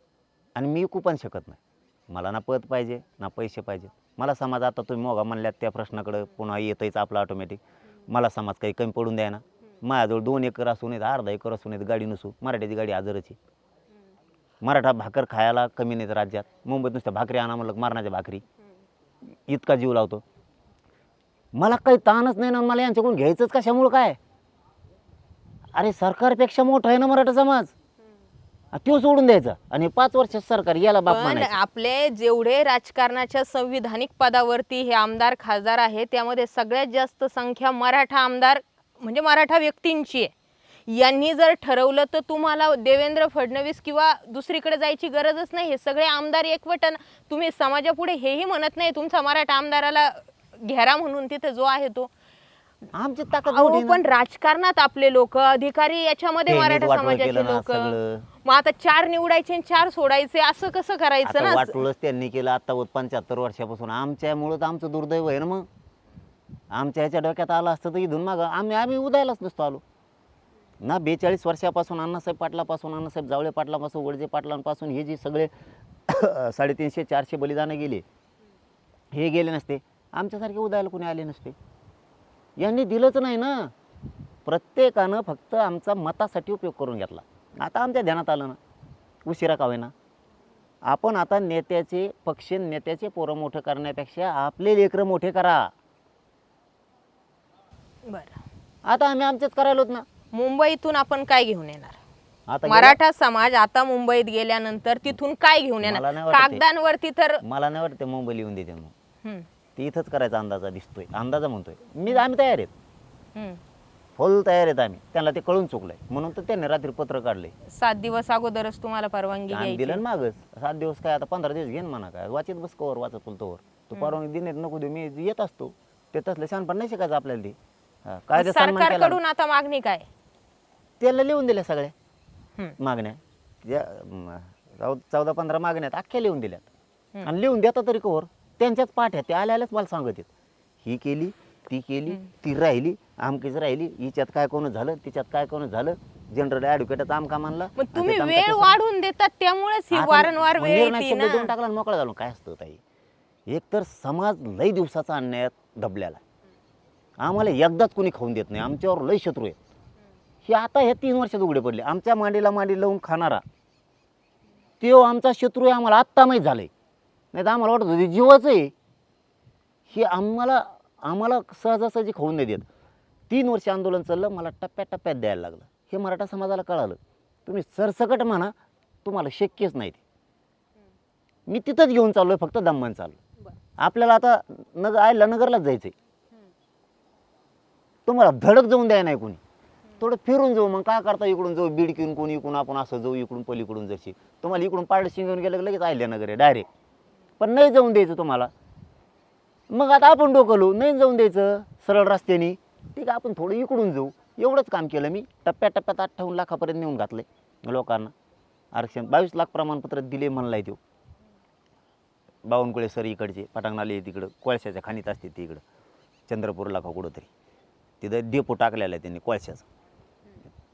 आणि मी विकू पण शकत नाही. मला ना पद पाहिजे ना पैसे पाहिजे. मला समाज, आता तुम्ही मोगा म्हणल्यात त्या प्रश्नाकडं पुन्हा येतंच आपलं ऑटोमॅटिक. मला समाज काही कमी पडून द्या ना. माझ्याजवळ 2 एकर असून येत, अर्धा एकर असून येत, गाडी नसू, मराठ्याची गाडी आजरच आहे. मराठा भाकर खायला कमी नाहीत राज्यात. मुंबईत नुसत्या भाकरी आणा म्हणलं, मारण्याच्या भाकरी, इतका जीव लावतो. मला काही ताणच नाही ना. मला यांच्याकडून घ्यायचंच कशामुळं काय? अरे सरकारपेक्षा मोठा आहे ना मराठा समाज, तो सोडून द्यायचा. आणि 5 वर्ष सरकार याला बाप पण मानायचं. आपले जेवढे राजकारणाच्या संविधानिक पदावरती हे आमदार खासदार आहेत, त्यामध्ये सगळ्यात जास्त संख्या मराठा आमदार म्हणजे मराठा व्यक्तींची आहे. यांनी जर ठरवलं तर तुम्हाला देवेंद्र फडणवीस किंवा दुसरीकडे जायची गरजच नाही. हे सगळे आमदार एकवटन. तुम्ही समाजापुढे हेही म्हणत नाही तुमचा मराठा आमदाराला घेरा म्हणून तिथे जो आहे तो. आमची ताकद अहो, मोठी ना. पण राजकारणात आपले लोक अधिकारी याच्यामध्ये त्यांनीच मराठा वाटोळं समाजाचे केलं ना लोक. सगळं. मग आता 4 निवडायचे आणि 4 सोडायचे, असं कसं करायचं आता ना? वाटोळच त्यांनी केलं. आता 75 वर्षापासून आमच्यामुळं तर आमचं दुर्दैव आहे ना. मग आमच्या ह्याच्या डोक्यात आलं असतं तर इथून मागं आम्ही उदायलाच नसतो आलो ना. 42 वर्षापासून अण्णासाहेब पाटलापासून, अण्णासाहेब जावळे पाटलापासून, वडजे पाटलांपासून हे जे सगळे 350-400 बलिदानं गेले, हे गेले नसते, आमच्यासारखे उदायला कोणी आले नसते. यांनी दिलंच नाही ना. प्रत्येकानं फक्त आमचा मतासाठी उपयोग करून घेतला. आता आमच्या ध्यानात आलं ना, उशिरा का होईना. आपण आता नेत्याचे पक्ष, नेत्याचे पोरं मोठं करण्यापेक्षा आपले लेकरं मोठे करा. बरं, आता आम्ही आमचेच करायलोत ना. मुंबईतून आपण काय घेऊन येणार? आता मराठा समाज आता मुंबईत गेल्यानंतर तिथून काय घेऊन मला येणार? नाही वाटत ते. कागदांवरती तर मला नाही वाटत ते मुंबईला येऊन देते म्हणून. हम्म, ती इथंच करायचा अंदाजा दिसतोय, अंदाजा म्हणतोय आम्ही तयार आहेत, हम्म. फुल तयार आहेत आम्ही. त्यांना ते कळून चुकलंय म्हणून तर त्यांनी रात्री पत्र काढले. 7 दिवस अगोदरच तुम्हाला परवानगी आम्ही घ्यायची. दिलं ना मागच. 7 दिवस काय, आता 15 दिवस घेईन म्हणा. काय वाचित बस कवर वाचत बोलतोवर तू परवानगी दिली नको देऊ, मी येत असतो. ते तसलं शहाणपण नाही शिकायचं आपल्याला. ते काय मग सरकारकडून आता मागणी काय? त्याला लिहून दिल्या सगळ्या हम्म, मागण्या. ज्या 14-15 मागण्यात अख्ख्या लिहून दिल्यात. हम्म. आणि लिहून देता तरी कवर त्यांच्याच पाठ्या ते आल्यालाच मला सांगत आहेत, ही केली, ती केली, ती राहिली, आमकीच राहिली, हिच्यात काय कोण झालं, तिच्यात काय कोण झालं, जनरल ॲडव्होकेटाचा आमका मानला. मग तुम्ही वेळ वाढवून देतात, त्यामुळेच ही वारंवार वेळ येते शब्द देऊन ना. टाकला आणि मोकळा झालो. काय असतं ताई, एक तर समाज लई दिवसाचा अन्यायात दबलेला. आम्हाला एकदाच कोणी खाऊन देत नाही, आमच्यावर लई शत्रू आहेत. हे आता हे 3 वर्षात उघडे पडले. आमच्या मांडीला मांडी लावून खाणारा तो आमचा शत्रू आहे, आम्हाला आत्ता माहीत झालंय. नाही तर आम्हाला वाटत होते जीवाचं आहे. हे आम्हाला सहजासहजी खाऊन नाही देत. 3 वर्ष आंदोलन चाललं, मला टप्प्याटप्प्यात द्यायला लागलं. हे मराठा समाजाला कळालं. तुम्ही सरसकट म्हणा, तुम्हाला शक्यच नाही ते. मी तिथंच घेऊन चाललोय, फक्त दमन चाललो. आपल्याला आता नगरलाच जायचंय. तुम्हाला धडक जाऊन द्याय नाही कोणी. थोडं फिरून जाऊ, मग काय करता, इकडून जाऊ बिडकीन, कोणी इकडून आपण असं जाऊ, इकडून पलीकडून जशी तुम्हाला इकडून पारडशी घेऊन गेलं लगेच अहिल्यानगर आहे डायरेक्ट. पण नाही जाऊन द्यायचं तुम्हाला. मग आता आपण डोकं नाही जाऊन द्यायचं सरळ रस्त्याने. ठीक आहे, आपण थोडं इकडून जाऊ. एवढंच काम केलं मी. टप्प्याटप्प्यात 58 लाखापर्यंत नेऊन घातलंय लोकांना आरक्षण. 22 लाख प्रमाणपत्र दिले म्हणलाय तो. बावनकुळे सर इकडचे पटांगणाले तिकडं कोळशाच्या खाणीत असते ते, इकडं चंद्रपूरला का कुठं तरी तिथं डेपो टाकलेला आहे त्यांनी कोळशाचा.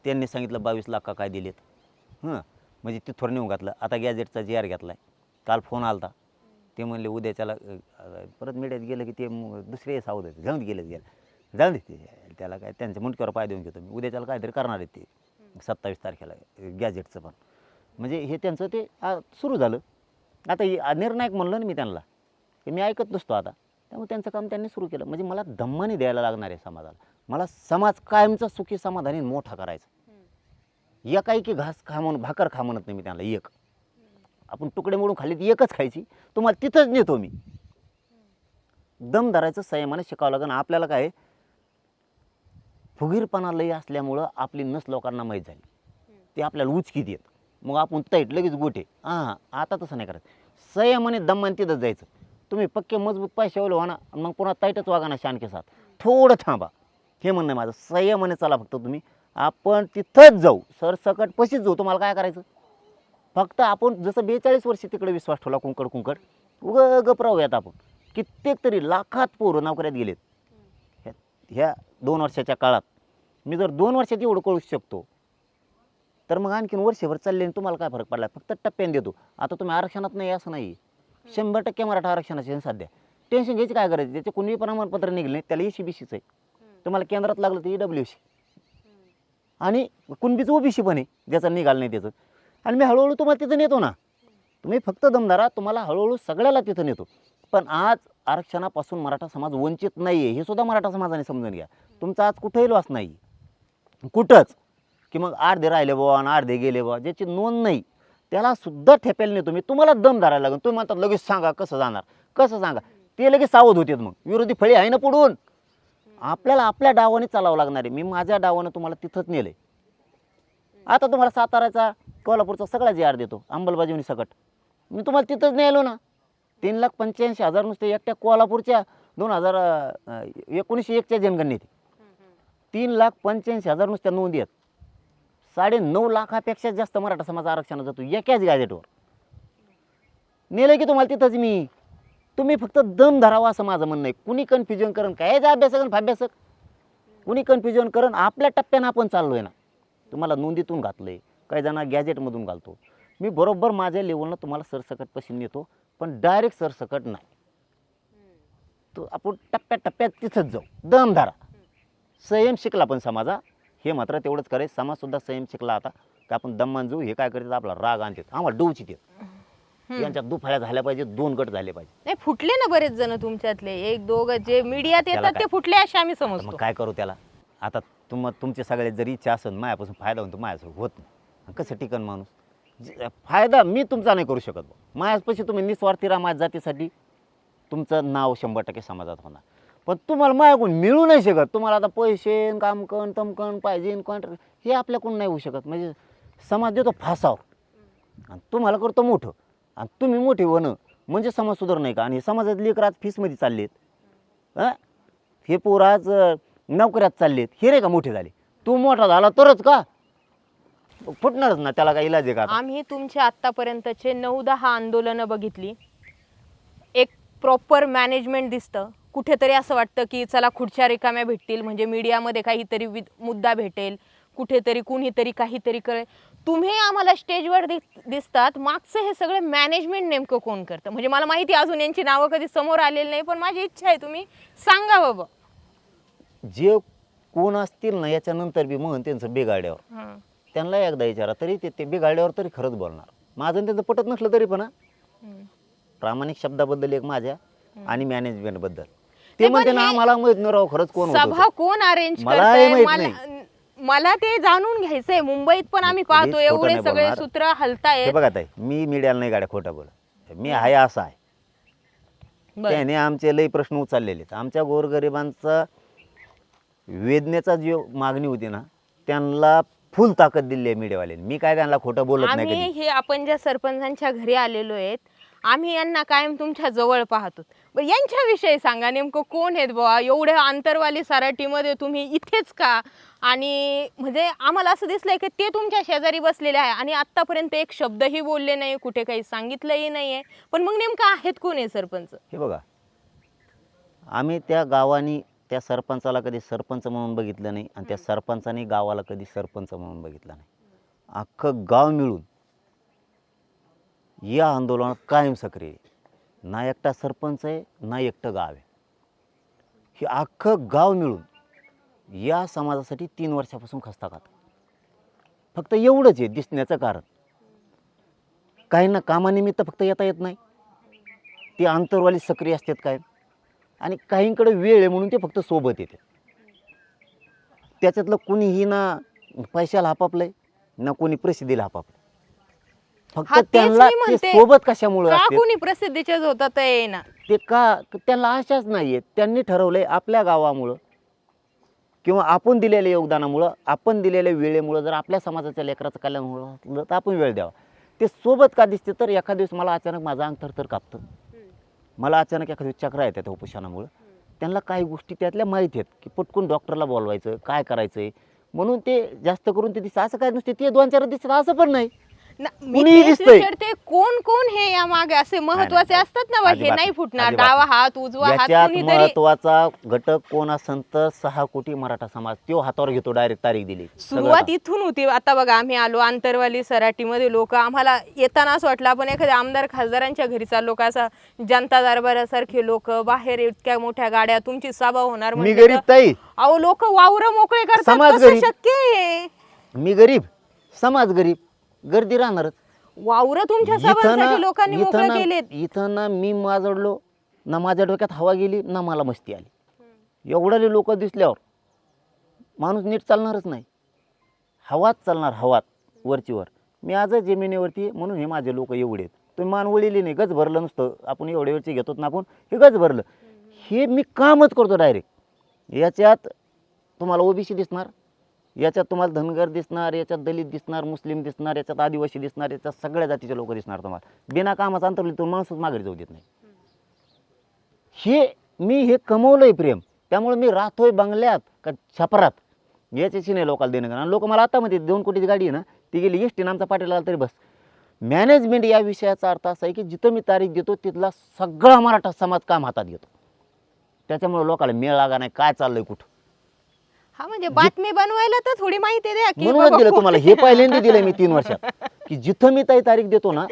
त्यांनी सांगितलं 22 लाख का काय दिलेत. म्हणजे तिथवर नेऊन घातलं. आता गॅजेटचा GR घेतला आहे. काल फोन आला होता, ते म्हणले उद्याच्याला परत मीडियात गेलं की ते दुसरे सावध आहेत, जाऊन जाऊन दे त्याला काय, त्यांच्या मुंडक्यावर पाय देऊन घेतो मी. उद्याच्याला काहीतरी करणार आहेत ते 27 तारखेला गॅजेटचं पण. म्हणजे हे त्यांचं ते सुरू झालं. आता निर्णायक म्हणलं ना मी त्यांना, की मी ऐकत नसतो आता. त्यामुळे त्यांचं काम त्यांनी सुरू केलं. म्हणजे मला दम्माने द्यायला लागणार आहे समाजाला. मला समाज कायमचा सुखी समाधानी मोठा करायचा. एकाएकी घास खा म्हणून भाकर खा म्हणत नाही मी त्यांना. एक आपण तुकडे मोडून खाल्ली ती एकच खायची. तुम्हाला तिथंच नेतो मी. दम धरायचं संयमाने शिकावं लागेल. आपल्याला काय फुगीरपणा लई असल्यामुळं आपली नस लोकांना माहीत झाली. ते आपल्याला उचकीत येत. मग आपण तैट लगेच गोटे. हां, आता तसं नाही करायचं. संयमाने दमाने तिथंच जायचं. तुम्ही पक्के मजबूत पैशावाले व्हा ना, मग पुन्हा तैटच वागा ना शानके साथ. थोडं थांबा, हे म्हणणं आहे माझं. संयमाने चला फक्त तुम्ही. आपण तिथंच जाऊ, सरसकट पशीच जाऊ. तुम्हाला काय करायचं? फक्त आपण जसं 42 वर्ष तिकडे विश्वास ठेवला कुंकड गप राहूयात आपण. कित्येक तरी लाखात पोरं नोकऱ्यात गेलेत ह्या 2 वर्षाच्या काळात. मी जर 2 वर्षात एवढं कळू शकतो, तर मग आणखीन वर्षभर चालले आणि तुम्हाला काय फरक पडला? फक्त टप्प्याने देतो. आता तुम्ही आरक्षणात नाही असं नाही. 100% मराठा आरक्षणाचे सध्या. टेन्शन घ्यायची काय करायचं? त्याचे कोणी प्रमाणपत्र निघले नाही, त्याला ECBCच आहे. तुम्हाला केंद्रात लागलं तर EWC आणि कुणबीचं OBC पण आहे, ज्याचं निघालं नाही त्याचं. आणि मी हळूहळू तुम्हाला तिथं नेतो ना. तुम्ही फक्त दमदारा, तुम्हाला हळूहळू सगळ्याला तिथं नेतो. पण आज आरक्षणापासून मराठा समाज वंचित नाही आहे, हे सुद्धा मराठा समाजाने समजून घ्या. तुमचा आज कुठेही लॉस नाही, कुठंच. की मग अर्धे राहिले बुवा आणि अर्धे गेले बुवा, ज्याची नोंद नाही त्याला सुद्धा ठेप्याला नेतो मी. तुम्हाला दम धरायला लागेल. तुम्ही म्हणतात लगेच सांगा कसं जाणार, कसं सांगा. ते लगेच सावध होतात. मग विरोधी फळी आहे ना पुढून. आपल्याला आपल्या डावाने चालावं लागणार आहे. मी माझ्या डावानं तुम्हाला तिथंच नेलं आहे. आता तुम्हाला साताराचा कोल्हापूरचा सगळा JR देतो अंमलबजावणी सकट. मी तुम्हाला तिथंच नेलो ना. 3,85,000 नुसते एकट्या कोल्हापूरच्या 2019-1च्या जनगणनेत 3,85,000 नुसत्या नोंदी आहेत. 9.5 लाखापेक्षा जास्त मराठा समाज आरक्षण जातो एकाच गॅजेटवर. नेलं की तुम्हाला तिथंच मी. तुम्ही फक्त दम धरावा असं माझं म्हणणं आहे. कुणी कन्फ्युजन करण काय अभ्यासक फाभ्यासक, कुणी कन्फ्युजन करण. आपल्या टप्प्यानं आपण चाललो आहे ना. तुम्हाला नोंदीतून घातलं आहे, काही जण गॅजेटमधून घालतो. मी बरोबर माझ्या लेवलनं तुम्हाला सरसकट पशी नेतो, पण डायरेक्ट सरसकट नाही. तो आपण टप्प्याटप्प्यात तिथंच जाऊ. दम धरा. संयम शिकला पण समाजा, हे मात्र तेवढंच करायचं. समाजसुद्धा संयम शिकला आता की आपण दममान जाऊ. हे काय करतात? आपला राग आणतात, आम्हाला डोवचित येत. यांच्यात दुफाळ्या झाल्या पाहिजे, 2 गट झाले पाहिजे. नाही, फुटले ना बरेच जण तुमच्यातले. 1-2 जे मीडियात येतात ते फुटले असे आम्ही मग समजतो. काय करू त्याला? आता तुमचे सगळे जरी इच्छा असेल माझ्यापासून फायदा होतो, माझ्यासोबत होत नाही. कसं टिकन माणूस? फायदा मी तुमचा नाही करू शकत. माझ्यापाशी तुम्ही निस्वार्थी राहा माझ्या जातीसाठी, तुमचं नाव 100% समाजात होणार. पण तुम्हाला माझ्याकडून मिळू नाही शकत. तुम्हाला आता पैसे कामकण तमकण पाहिजे कॉन्ट्रॅक्ट, हे आपल्याकडून नाही होऊ शकत. म्हणजे समाज देतो फासावर आणि तुम्हाला करतो मोठं. आणि तुम्ही मोठे होणं म्हणजे समाज सुधार नाही का? आणि समाजातली लेकरं आज फीसमध्ये चाललेत. हे पोरं आज नोकऱ्यात चाललेत. हे रे का मोठे झाले? तू मोठा झाला तरच का? फुटणारच ना. त्याला काय इलाज आहे का? आम्ही तुमच्या आतापर्यंतचे 9-10 आंदोलनं बघितली. एक प्रॉपर मॅनेजमेंट दिसतं. कुठेतरी असं वाटतं की चला खुर्च्या रिकाम्या भेटतील म्हणजे मीडियामध्ये काहीतरी मुद्दा भेटेल, कुठेतरी कुणीतरी काहीतरी करेल. तुम्ही आम्हाला स्टेजवर दिसतात. मागचं हे सगळं मॅनेजमेंट नेमकं कोण करतं? म्हणजे मला माहिती अजून यांची नावं कधी समोर आलेली नाही, पण माझी इच्छा आहे तुम्ही सांगा बाबा. जे कोण असतील ना याच्यानंतर बी म्हणून त्यांचं बिघाड्यावर त्यांना एकदा विचारा तरी ते बिघाड्यावर तरी खरंच बोलणार. माझं आणि त्यांचं पटत नसलं तरी पण प्रामाणिक शब्दाबद्दल एक माझ्या आणि मॅनेजमेंटबद्दल ते म्हणते ना आम्हाला माहित नाही राव खरंच कोण सभा कोण अरेंज मलाही माहित नाही. मला ते जाणून घ्यायचंय. मुंबईत पण आम्ही पाहतो कधीच खोटं एवढे नाही सगळे बोलणार. सूत्र हे हलतायत. बघा ताई, मी मीडियाला नाही गाड्या खोटा बोल. मी आहे असा आहे. बरं. त्याने आमचे लई प्रश्न उचललेले. आमच्या गोरगरिबांचा वेदनेचा जी मागणी होती ना त्यांना फुल ताकद दिली आहे मीडियावाल्यांनी. मी काय त्यांना खोटं बोलत नाही आम्ही कधी. हे आपण ज्या सरपंचांच्या घरी आलेलो आहेत, आम्ही यांना कायम तुमच्या जवळ पाहतो. बरं, यांच्याविषयी सांगा नेमकं कोण आहेत बुवा? एवढ्या आंतरवाली सराटीमध्ये तुम्ही इथेच का? आणि म्हणजे आम्हाला असं दिसलंय की ते तुमच्या शेजारी बसलेले आहे आणि आतापर्यंत एक शब्दही बोलले नाही, कुठे काही सांगितलंही नाहीये. पण मग नेमकं आहेत कोण आहे सरपंच? हे बघा, आम्ही त्या गावानी त्या सरपंचाला कधी सरपंच म्हणून बघितलं नाही आणि त्या सरपंचाने गावाला कधी सरपंच म्हणून बघितलं नाही. अख्खं गाव मिळून या आंदोलनात कायम सक्रिय आहे. ना एकटा सरपंच आहे ना एकटं गाव आहे. हे अख्खं गाव मिळून या समाजासाठी 3 वर्षापासून खस्ता खात. फक्त एवढंच आहे दिसण्याचं कारण. काहींना कामानिमित्त फक्त येता येत नाही, ते आंतरवाली सक्रिय असतात काय. आणि काहींकडे वेळ आहे म्हणून ते फक्त सोबत येते. त्याच्यातलं कुणीही ना पैशाला हापापलंय ना कोणी प्रसिद्धीला हापापलं. हा, फक्त तेच त्यांना मी ते म्हणते. सोबत कशामुळे का असते कोणी प्रसिद्धीच्या होतात ना? ते का त्यांना आशाच नाहीये. त्यांनी ठरवलंय आपल्या गावामुळं किंवा आपण दिलेल्या योगदानामुळं, आपण दिलेल्या वेळेमुळं जर आपल्या समाजाच्या लेकराचं कल्याण होतं तर आपण वेळ द्यावा. ते सोबत का दिसते तर एखाद्या दिवस मला अचानक माझं अंग थरथर कापतं, मला अचानक एखाद्या दिवस चक्रा येतात त्या उपोषणामुळं. त्यांना काही गोष्टी त्यातल्या माहिती आहेत की पटकून डॉक्टरला बोलवायचं, काय करायचं आहे, म्हणून ते जास्त करून ते दिसतं. असं काय नुसते ते 2-4 दिसतात असं पण नाही, मी कुणीही तेच दिसतंय. विचारते, कोण कोण हे या मागे असे महत्वाचे नाही. असतात ना बा, हे अजिबात नाही नाही. फुटणार, अजिबात डावा नाही. हात उजवा हात याच्यात कोणीतरी. महत्वाचा घटक कोण असेल तर 6 कोटी मराठा समाज तो हातावर घेतो, डायरेक्ट तारीख दिली. सुरुवात इथून होती. आता बघा आम्ही आलो आंतरवाली सराटीमध्ये, लोक आम्हाला येताना असं वाटलं आपण एखाद्या आमदार खासदारांच्या घरी चाललो का, असं जनता दरबारासारखे लोक बाहेर, इतक्या मोठ्या गाड्या, तुमची सभा होणार मी म्हटलं गरीब तर- ताई, अहो लोक वावर मोकळे करतात, समाज कसं गरीब. शक्य आहे? मी गरीब, समाज गरीब, गर्दी राहणारच. वावर तुमच्या सभांसाठी लोकांनी मोकळे केलेत. इथं ना मी माजडलो ना, माझ्या डोक्यात हवा गेली ना मला मस्ती आली. एवढे लोक दिसल्यावर माणूस नीट चालणारच नाही. हवाच चालणार, हवात वरची वर. मी आज जमिनीवरती म्हणून हे माझे लोक एवढे आहेत. तुम्ही मान वळिली नाही, गज भरलं नसतं. आपण एवढे वरची घेतो ना, आपण हे गज भरलं. हे मी कामच करतो डायरेक्ट. याच्यात तुम्हाला ओबीसी दिसणार, याच्यात तुम्हाला धनगर दिसणार, याच्यात दलित दिसणार, मुस्लिम दिसणार, याच्यात आदिवासी दिसणार, याच्यात सगळ्या जातीचे लोक दिसणार तुम्हाला. बिना कामाचा अंतर्लीतून माणूसच माघारी जाऊ देत नाही. मी कमवलंय प्रेम, त्यामुळे मी राहतोय बंगल्यात का छपरात याच्याशी नाही लोकांना देणं. आणि लोक मला आता म्हणते 2 कोटीची गाडी आहे ना, ती गेली एसटी आमचा पाटील आला तरी बस. मॅनेजमेंट या विषयाचा अर्थ असा आहे की जिथं मी तारीख देतो तिथला सगळा मराठा समाज काम हातात घेतो. त्याच्यामुळे लोकांना मेळ लागा नाही काय चाललंय कुठं. हा म्हणजे बातमी बनवायला तर थोडी माहिती द्या की म्हणूनच बाबा दिलं कोण- तुम्हाला हे पहिल्यांदा दिलंय मी 3 वर्षात की जिथं मी तारीख देतो ना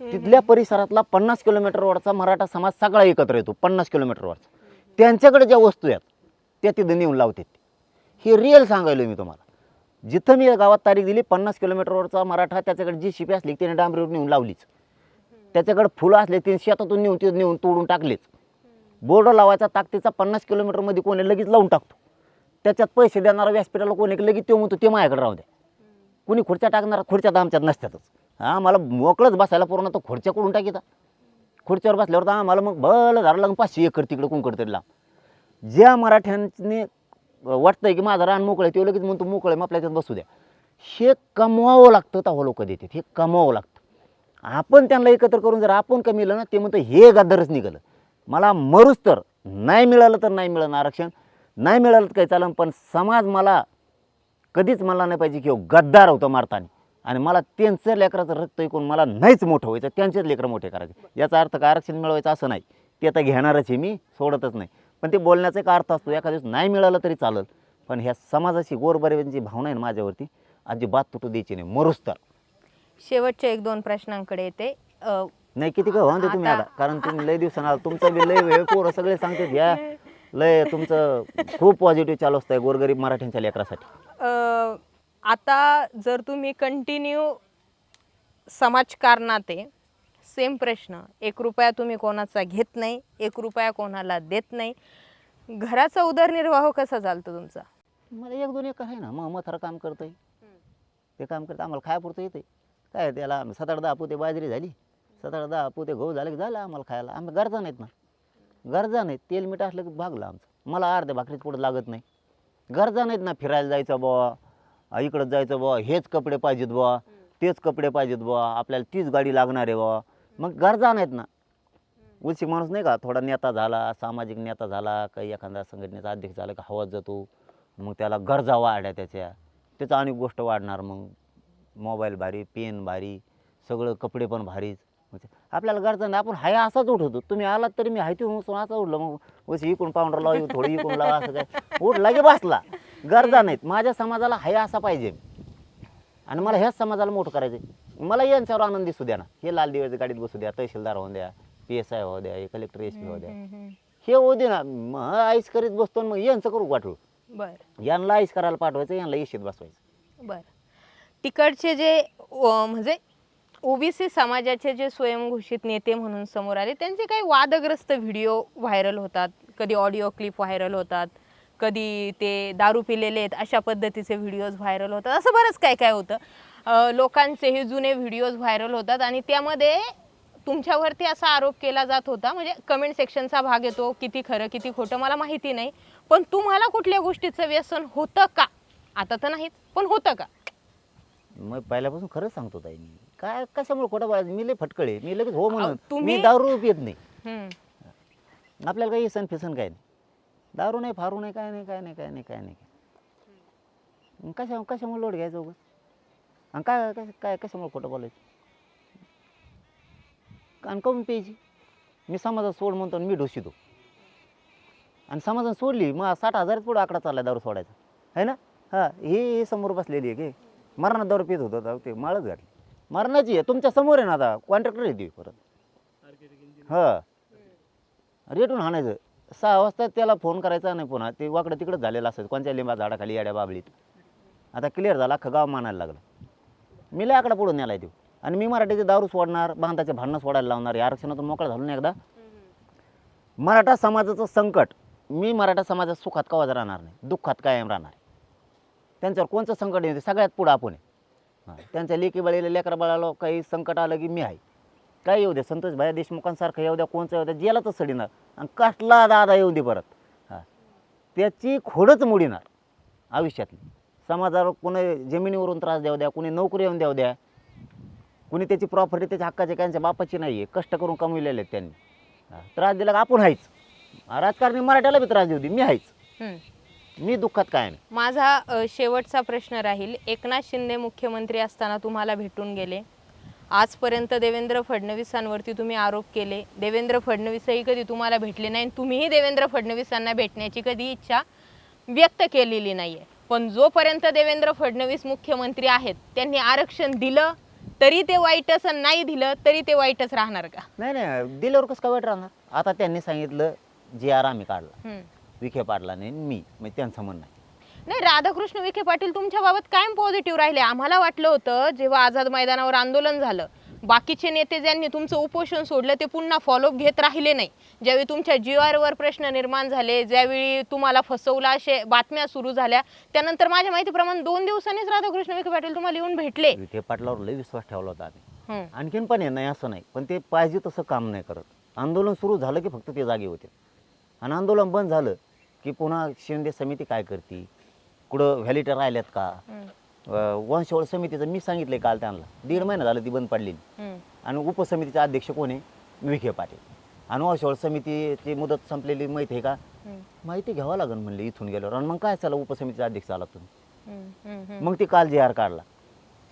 तिथल्या परिसरातला 50 किलोमीटरवरचा मराठा समाज सगळा एकत्र येतो. 50 किलोमीटरवरचा त्यांच्याकडे ज्या वस्तू आहेत त्या तिथं नेऊन लावतात. हे रिअल सांगायलो मी तुम्हाला. जिथं मी गावात तारीख दिली 50 किलोमीटरवरचा मराठा त्याच्याकडे जी शिपी असली त्याने डांबरीवर नेऊन लावलीच. त्याच्याकडे फुलं असले ते शेतातून नेऊन तोडून टाकलेच. बोर्ड लावायचा ताकदीचा 50 किलोमीटरमध्ये कोणी लगेच लावून टाकतो. त्याच्यात पैसे देणारा व्यासपीठाला कोणी लगेच तो म्हणतो ते माझ्याकडे राहू द्या. कोणी खुर्च्या टाकणारा खुर्च्या आमच्यात नसतातच. आम्हाला मोकळंच बसायला पूर्ण तर खुर्च्या कडून टाकीता. खुर्च्यावर बसल्यावर तर आम्हाला मग भलं झालं लागून 500 एकर तिकडे कोणकडे तरी लांब. ज्या मराठ्यांनी वाटतंय की माझं रान मोकळं आहे ते लगेच म्हणतो मोकळं आहे मग आपल्या बसू द्या. हे कमवावं लागतं तेव्हा लोक देतात. हे कमवावं लागतं. आपण त्यांना एकत्र करून जर आपण कमीलं ना ते म्हणतं हे गद्दारच निघालं. मला मरूच तर नाही मिळालं तर नाही मिळालं आरक्षण, नाही मिळालं तर काही चालेल, पण समाज मला कधीच मला नाही पाहिजे की गद्दार होतं मारताना. आणि मला त्यांचं लेकराचं रक्त ऐकून मला नाहीच मोठं व्हायचं, त्यांचेच लेकरं मोठे करायचे. याचा अर्थ काय आरक्षण मिळवायचं असं नाही. ते आता घेणारच आहे, मी सोडतच नाही. पण ते बोलण्याचा एक अर्थ असतो. एखाद्या दिवस नाही मिळालं तरी चालेल, पण ह्या समाजाची गोरगरिबांची भावना आहे ना माझ्यावरती अजिबात तुटू द्यायची नाही, मरूच तर. शेवटच्या 1-2 प्रश्नांकडे येते. नाही किती का म्हणते तुम्ही आता, कारण तुम्ही लय दिवसांना तुमचं बी लय वेळ पोरं सगळे सांगतात ह्या लय तुमचं खूप पॉझिटिव्ह चालू असतं गोरगरीब मराठ्यांच्या लेकरासाठी. आता जर तुम्ही कंटिन्यू समाजकारणात आहे, सेम प्रश्न, 1 रुपया तुम्ही कोणाचा घेत नाही, 1 रुपया कोणाला देत नाही, घराचा उदरनिर्वाह कसा चालतो तुमचा? मला 1-2 एकर आहे ना, मग मथार काम करतोय. ते काम करतं आम्हाला खायापुरतं येते. काय त्याला 7-8-10 पोते बाजरी झाली, 7-8-10 पोते गहू झाले की झालं आम्हाला खायला. आम्ही गरजा नाहीत ना, गरजा नाहीत. तेल मीठ असलं की भागलं आमचं. मला अर्ध्या भाकरीच पुढं लागत नाही. गरजा नाहीत ना, फिरायला जायचं बुवा, इकडं जायचं बुवा, हेच कपडे पाहिजेत बुवा, तेच कपडे पाहिजेत बुवा, आपल्याला तीच गाडी लागणार आहे बुवा. मग गरजा नाहीत ना. उलशी माणूस नाही का, थोडा नेता झाला, सामाजिक नेता झाला, काही एखादा संघटनेचा अध्यक्ष झाला का हवाच जातो. मग त्याला गरजा वाढल्या त्याचा अनेक गोष्ट वाढणार. मग मोबाईल भारी, पेन भारी, सगळं कपडे पण भारीच. आपल्याला गरजा नाही, आपण हाय असाच उठवतो. तुम्ही आलात तरी मी हायती म्हणून असं उठलं. मग उशी इकडून पाऊंडर लावा, थोडी इकडून लावा, असं काय उठला की बसला. गरजा नाहीत. माझ्या समाजाला हाय असा पाहिजे आणि मला ह्याच समाजाला मोठं करायचं आहे. मला यांच्यावर आनंद दिसू द्या ना. हे लाल दिव्याच्या गाडीत बसू द्या, तहसीलदार होऊ द्या, PSI होऊ द्या, कलेक्टर SP होऊ द्या, हे होऊ दे ना. मग आईस करीत बसतो मग यांचं करू वाटू. बरं यांना आईस करायला पाठवायचं, यांना येशीत बसवायचं. बरं. तिकडचे जे म्हणजे ओबीसी समाजाचे जे स्वयंघोषित नेते म्हणून समोर आले, त्यांचे काही वादग्रस्त व्हिडिओ व्हायरल होतात, कधी ऑडिओ क्लिप व्हायरल होतात, कधी ते दारू पिलेले आहेत अशा पद्धतीचे व्हिडिओज व्हायरल होतात. असं बरंच काय काय होतं. लोकांचे हे जुने व्हिडिओज व्हायरल होतात आणि त्यामध्ये तुमच्यावरती असा आरोप केला जात होता, म्हणजे कमेंट सेक्शनचा भाग येतो, किती खरं किती खोटं मला माहिती नाही, पण तुम्हाला कुठल्या गोष्टीचं व्यसन होतं का? आता तर नाहीच, पण होतं का? मग पहिल्यापासून खरंच सांगतो ताई, मी काय कशामुळे खोटं बोलायचं, मी लय फटकळे, मी लगेच हो म्हणून तुम्ही- मी दारू पित नाही. हम्म. आपल्याला काही व्यसन फिसन काय नाही, दारू नाही, फारू नाही, काय नाही, काय नाही, काय नाही, काय नाही. मग कशामुळे लोट घ्यायचं उगाच? आणि काय काय काय कशामुळे खोटं बोलायचं? आणि काऊन प्यायची? मी समाजात सोड म्हणतो आणि मी ढोसितो, आणि समाजात सोडली मग 60,000 पुढे आकडा चालला दारू सोडायचा आहे ना. हां, हे समोर बसलेली आहे की मरणात दारू पित होतं आता ते माळच घातली, मरणाची आहे तुमच्या समोर आहे ना. आता कॉन्ट्रॅक्टर येते परत, हां, रेटून हाणायचं. 6 वाजता त्याला फोन करायचा नाही, पुन्हा ते वाकडं तिकडंच झालेलं असतं कोणत्या लिंबा झाडाखाली याड्या बाबळीत. आता क्लिअर झाला, अख्खं गाव मानायला लागलं. मी लय आकडा पुढून नेला देऊ, आणि मी मराठीचे दारू सोडणार, बांधाचे भांडणं सोडायला लावणार. या आरक्षणातून मोकळा झालो नाही एकदा. मराठा समाजाचं संकट, मी मराठा समाजात सुखात कवाच राहणार नाही, दुःखात कायम राहणार. त्यांच्यावर कोणतं संकट येते सगळ्यात पुढं आपण आहे. हां, त्यांच्या लेकी बळीला लेकरा बाळाला काही संकट आलं की मी आहे. काय येऊ दे, संतोष भाई देशमुखांसारखं येऊ द्या, कोणचं येऊ द्या, जेला तर सडीणार, आणि कसला दादा येऊ दे परत. हां, त्याची खोडच मोडीणार आयुष्यातली. समाजाला कोणी जमिनीवरून त्रास देऊ द्या, कोणी नोकरी येऊन देऊ द्या, कोणी त्याची प्रॉपर्टी त्याच्या हक्काची त्यांच्या बापाची नाही आहे, कष्ट करून कमविलेले आहेत त्यांनी. हां, त्रास दिला का आपण आहेच. राजकारणी मराठ्याला बी त्रास देऊ दे, मी आहेच. हम्म. मी दुःखात काय नाही. माझा शेवटचा प्रश्न राहील. एकनाथ शिंदे मुख्यमंत्री असताना तुम्हाला भेटून गेले, आजपर्यंत देवेंद्र फडणवीसांवरती तुम्ही आरोप केले, देवेंद्र फडणवीसही कधी तुम्हाला भेटले नाही, तुम्हीही देवेंद्र फडणवीसांना भेटण्याची कधी इच्छा व्यक्त केलेली नाही आहे. पण जोपर्यंत देवेंद्र फडणवीस मुख्यमंत्री आहेत, त्यांनी आरक्षण दिलं तरी ते वाईटच, आणि नाही दिलं तरी ते वाईटच राहणार का? नाही नाही, दिल्यावर कसं काय वाईट राहणार? आता त्यांनी सांगितलं GR आम्ही काढला, हम्म. विखे पाटला नाही, मी मग त्यांचं म्हणणं आहे. नाही, राधाकृष्ण विखे पाटील तुमच्या बाबत कायम पॉझिटिव्ह राहिले. आम्हाला वाटलं होतं जेव्हा आझाद मैदानावर आंदोलन झालं, बाकीचे नेते ज्यांनी तुमचं उपोषण सोडलं ते पुन्हा फॉलोअप घेत राहिले नाही. ज्यावेळी तुमच्या GRवर प्रश्न निर्माण झाले, ज्यावेळी तुम्हाला फसवला असे बातम्या सुरू झाल्या, त्यानंतर माझ्या माहितीप्रमाणे 2 दिवसांनीच राधाकृष्ण विखे पाटील तुम्हाला येऊन भेटले. विखे पाटलावर लय विश्वास ठेवला होता आम्ही. हम्म. आणखीन पण आहे, नाही असं नाही, पण ते पाहिजे तसं काम नाही करत. आंदोलन सुरू झालं की फक्त ते जागे होते, आणि आंदोलन बंद झालं की पुन्हा शिंदे समिती काय करते, कुठं व्हॅलिटर राहिल्यात का. वंशवळ समितीचं मी सांगितलंय काल त्यांना, 1.5 महिना झालं ती बंद पडलेली. हम्म. आणि उपसमितीचे अध्यक्ष कोण आहे? विखे पाटील. आणि वंशवळ समितीची मुदत संपलेली माहिती आहे का? हम्म. माहिती घ्यावं लागेल म्हणले इथून गेल्यावर. आणि मग काय चाललं, उपसमितीचा अध्यक्ष आला तुम्ही. हम्म. हम्म. मग ती काल GR काढला.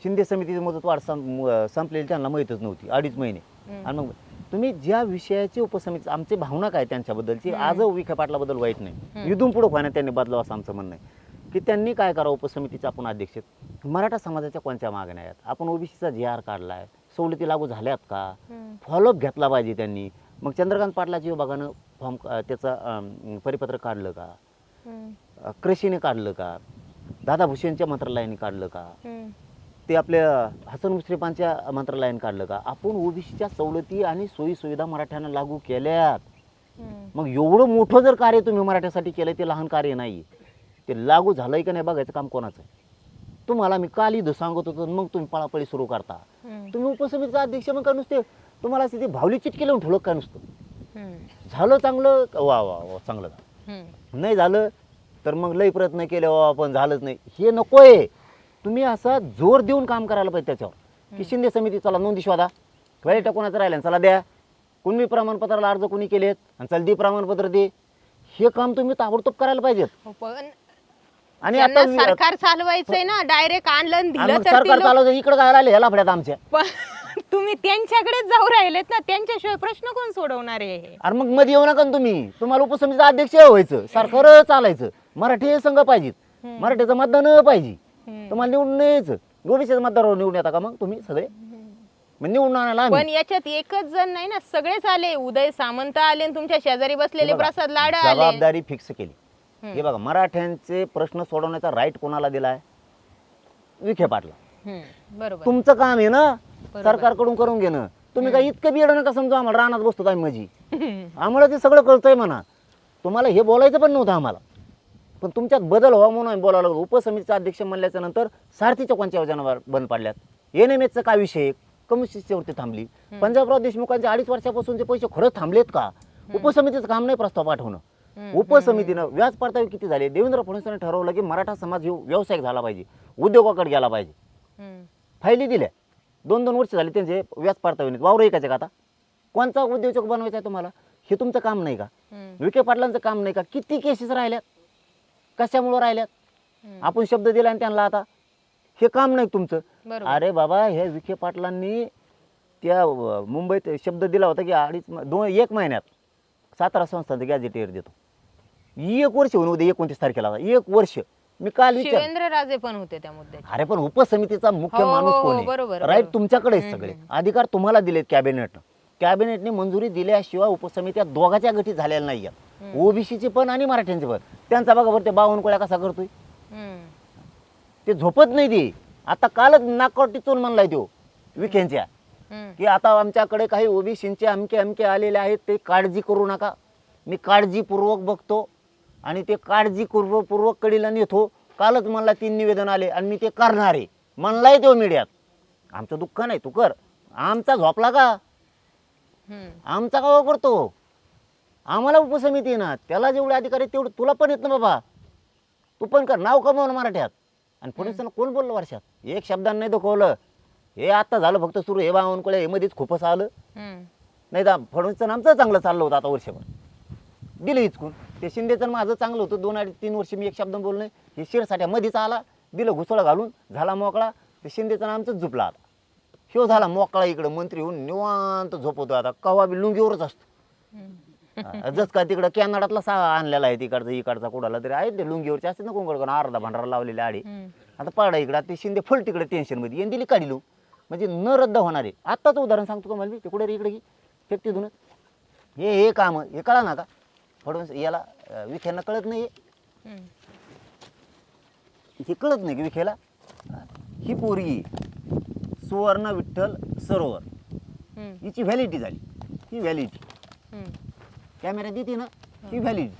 शिंदे समितीची मुदत वाढ संपलेली त्यांना माहीतच नव्हती, 2.5 महिने. आणि मग तुम्ही ज्या विषयाची उपसमिती, आमची भावना काय त्यांच्याबद्दलची, आज विखे पाटलाबद्दल वाईट नाही, इथून पुढं व्हायला त्यांनी बदलावं असं आमचं म्हणणं आहे. की त्यांनी काय करावं, उपसमितीचे आपण अध्यक्ष आहेत, मराठा समाजाच्या कोणत्या मागण्या आहेत, आपण OBCचा GR काढला आहे, सवलती लागू झाल्यात का, फॉलोअप घेतला पाहिजे त्यांनी. मग चंद्रकांत पाटलाच्या विभागानं फॉर्म त्याचं परिपत्रक काढलं का, कृषीने काढलं का, दादा भुसेंच्या मंत्रालयाने काढलं का, ते आपल्या हसन मुश्रीफांच्या मंत्रालयाने काढलं का. आपण OBCच्या सवलती आणि सोयी सुविधा मराठ्यांना लागू केल्यात. मग एवढं मोठं जर कार्य तुम्ही मराठ्यासाठी केलं, ते लहान कार्य नाही. ते लागू झालंय का नाही बघायचं काम कोणाचं आहे. तुम्हाला मी काल इथं सांगत होतो, मग तुम्ही पळापळी सुरू करता. तुम्ही उपसमितीचा अध्यक्ष मग का नुसते तुम्हाला तिथे भावली चिटकी लावून ठेवलं का नुसतं? झालं चांगलं, वा वा वा चांगलं झालं, नाही झालं तर मग लई प्रयत्न केले वा पण झालंच नाही, हे नकोय. तुम्ही असा जोर देऊन काम करायला पाहिजे त्याच्यावर. की शिंदे समिती चला नोंदी शोधा, व्हॅलिट कोणाचं राहिलं चला द्या, कुणी प्रमाणपत्राला अर्ज कुणी केलेत आणि चल दे प्रमाणपत्र दे, हे काम तुम्ही ताबडतोब करायला पाहिजेत. पण आणि आता सरकार चालवायचंय ना, डायरेक्ट आणलं दिलं तर सरकार चालवतं, इकडे काय राहिले ह्याला फड्यात आमच्या. पण तुम्ही त्यांच्याकडेच जाऊ राहिलेत ना, त्यांच्याशिवाय प्रश्न कोण सोडवणार आहे? अरे मग मध्ये येऊ नका ना तुम्ही. तुम्हाला उपसमितीचा अध्यक्ष व्हायचं, सरकार चालायचं, मराठी संघ पाहिजेत, मराठीचं मतदान पाहिजे, तुम्हाला निवडून यायचं. गोबीच्या मतदारावर निवडून येता का मग तुम्ही सगळे? मग निवडून आणायला पण याच्यात एकच जण नाही ना, सगळेच आले. उदय सामंत आले, तुमच्या शेजारी बसलेले प्रसाद लाड आले. जबाबदारी फिक्स केली. हे बघा, मराठ्यांचे प्रश्न सोडवण्याचा राईट कोणाला दिलाय? विखे पाटला. बरोबर, तुमचं काम आहे ना सरकारकडून करून घेणं. तुम्ही काय इतकं बियड नका समजा आम्हाला रानात बसतो आम्ही माझी. आम्हाला ते सगळं कळतंय म्हणा. तुम्हाला हे बोलायचं पण नव्हतं आम्हाला, पण तुमच्यात बदल व्हावा म्हणून आम्ही बोलायला लागलो. उपसमितीचा अध्यक्ष म्हणल्याच्या नंतर सारथीच्या कोणत्या योजना बंद पडल्यात? NMHचा काय विषय? कमिशनवरती थांबली. पंजाबराव देशमुखांचे 2.5 वर्षापासूनचे पैसे खरंच थांबलेत का? उपसमितीचं काम नाही प्रस्ताव पाठवणं. उपसमितीनं व्याज परतावे किती झाले? देवेंद्र फडणवीसांनी ठरवलं की मराठा समाज व्यावसायिक झाला पाहिजे, उद्योगाकडे गेला पाहिजे. फायली दिल्या, 2-2 वर्ष झाली त्यांचे व्याज परतावे नाहीत. वावर ऐकायचे का आता? कोणता उद्योजक बनवायचा आहे तुम्हाला? हे तुमचं काम नाही का? विखे पाटलांचं काम नाही का? किती केसेस राहिल्यात, कशामुळे राहिल्यात? आपण शब्द दिला आणि त्यांना आता हे काम नाही तुमचं. अरे बाबा, हे विखे पाटलांनी त्या मुंबईत शब्द दिला होता की 1 महिन्यात 17 संस्थांचं गॅझेटियर देतो. 1 वर्ष होऊन उद्या 29 तारखेला 1 वर्ष. मी काल विचार, शिवेंद्र राजे पण होते त्या मुद्द्यात. अरे पण उपसमितीचा मुख्य हो, माणूस हो, कोण हो, आहे? बरोबर, राईट, बरोबर. तुमच्याकडे आहेत सगळे अधिकार, तुम्हाला दिलेत कॅबिनेटनं. कॅबिनेटने मंजुरी दिल्याशिवाय उपसमित्या दोघाच्या गटी झालेल्या नाही आहेत, ओबीसीचे पण आणि मराठ्यांचे पण. त्यांचा बघा बरं ते बावनकुळ्या कसा करतोय, ते झोपत नाही. ते आता कालच नाकावर टिचून म्हणलाय तो विखेंच्या की आता आमच्याकडे काही ओबीसींचे अमके अमके आलेले आहेत, ते काळजी करू नका, मी काळजीपूर्वक बघतो आणि ते काळजीपूर्वक कडीला नेतो. कालच मला 3 निवेदन आले आणि मी ते करणार आहे म्हणलाय तो मीडियात. आमचं दुःख नाही, तू कर. आमचा झोपला का? आमचा का करतो? आम्हाला उपसमिती आहे ना, त्याला जेवढे अधिकार आहेत तेवढे तुला पण येत ना बाबा, तू पण कर. नाव कमावलं मराठ्यात. आणि फडणवीसांना कोण बोललं वर्षात? एक शब्दांनी नाही दुखवलं. हे आता झालं फक्त सुरू, हे बावनकुळे हे मध्येच खूपच आलं. नाही तर फडणवीसचं आमचं चांगलं चाललं होतं. आता वर्षभर दिलं हिचकून. ते शिंदेचं माझं चांगलं होतं, 2-3 वर्ष मी एक शब्द बोललो नाही. हे शिरसाठ्या मध्येच आला, दिलं घुसळं घालून, झाला मोकळा. ते शिंदेचं आमचंच झुपला. आता ह्यो झाला मोकळा, इकडं मंत्री होऊन निवांत झोपवतो. आता कवा बी लुंगीवरच असतो. जस का तिकडं कॅनडातला आणलेला आहे, इकडचा कुडाला तरी आहे ते लुंगीवरचे असते ना, कोंकण अर्धा भांडारा लावलेले आडे. आता पाडा इकडं, ते शिंदे फुल तिकडे टेन्शन मध्ये येऊन दिली काढी लू, म्हणजे न रद्द होणारे. आत्ताच उदाहरण सांगतो तुम्हाला मी, ते कुठे इकडे की फेकते धुणं हे काम हे कळा ना का फडणवीस याला विखेंना कळत नाही. हे कळत नाही की विखेला ही पोरगी सुवर्ण विठ्ठल सरोवर हिची व्हॅलिडिटी झाली. ही व्हॅलिडिटी कॅमेरा देते ना, ही व्हॅलिडिटी.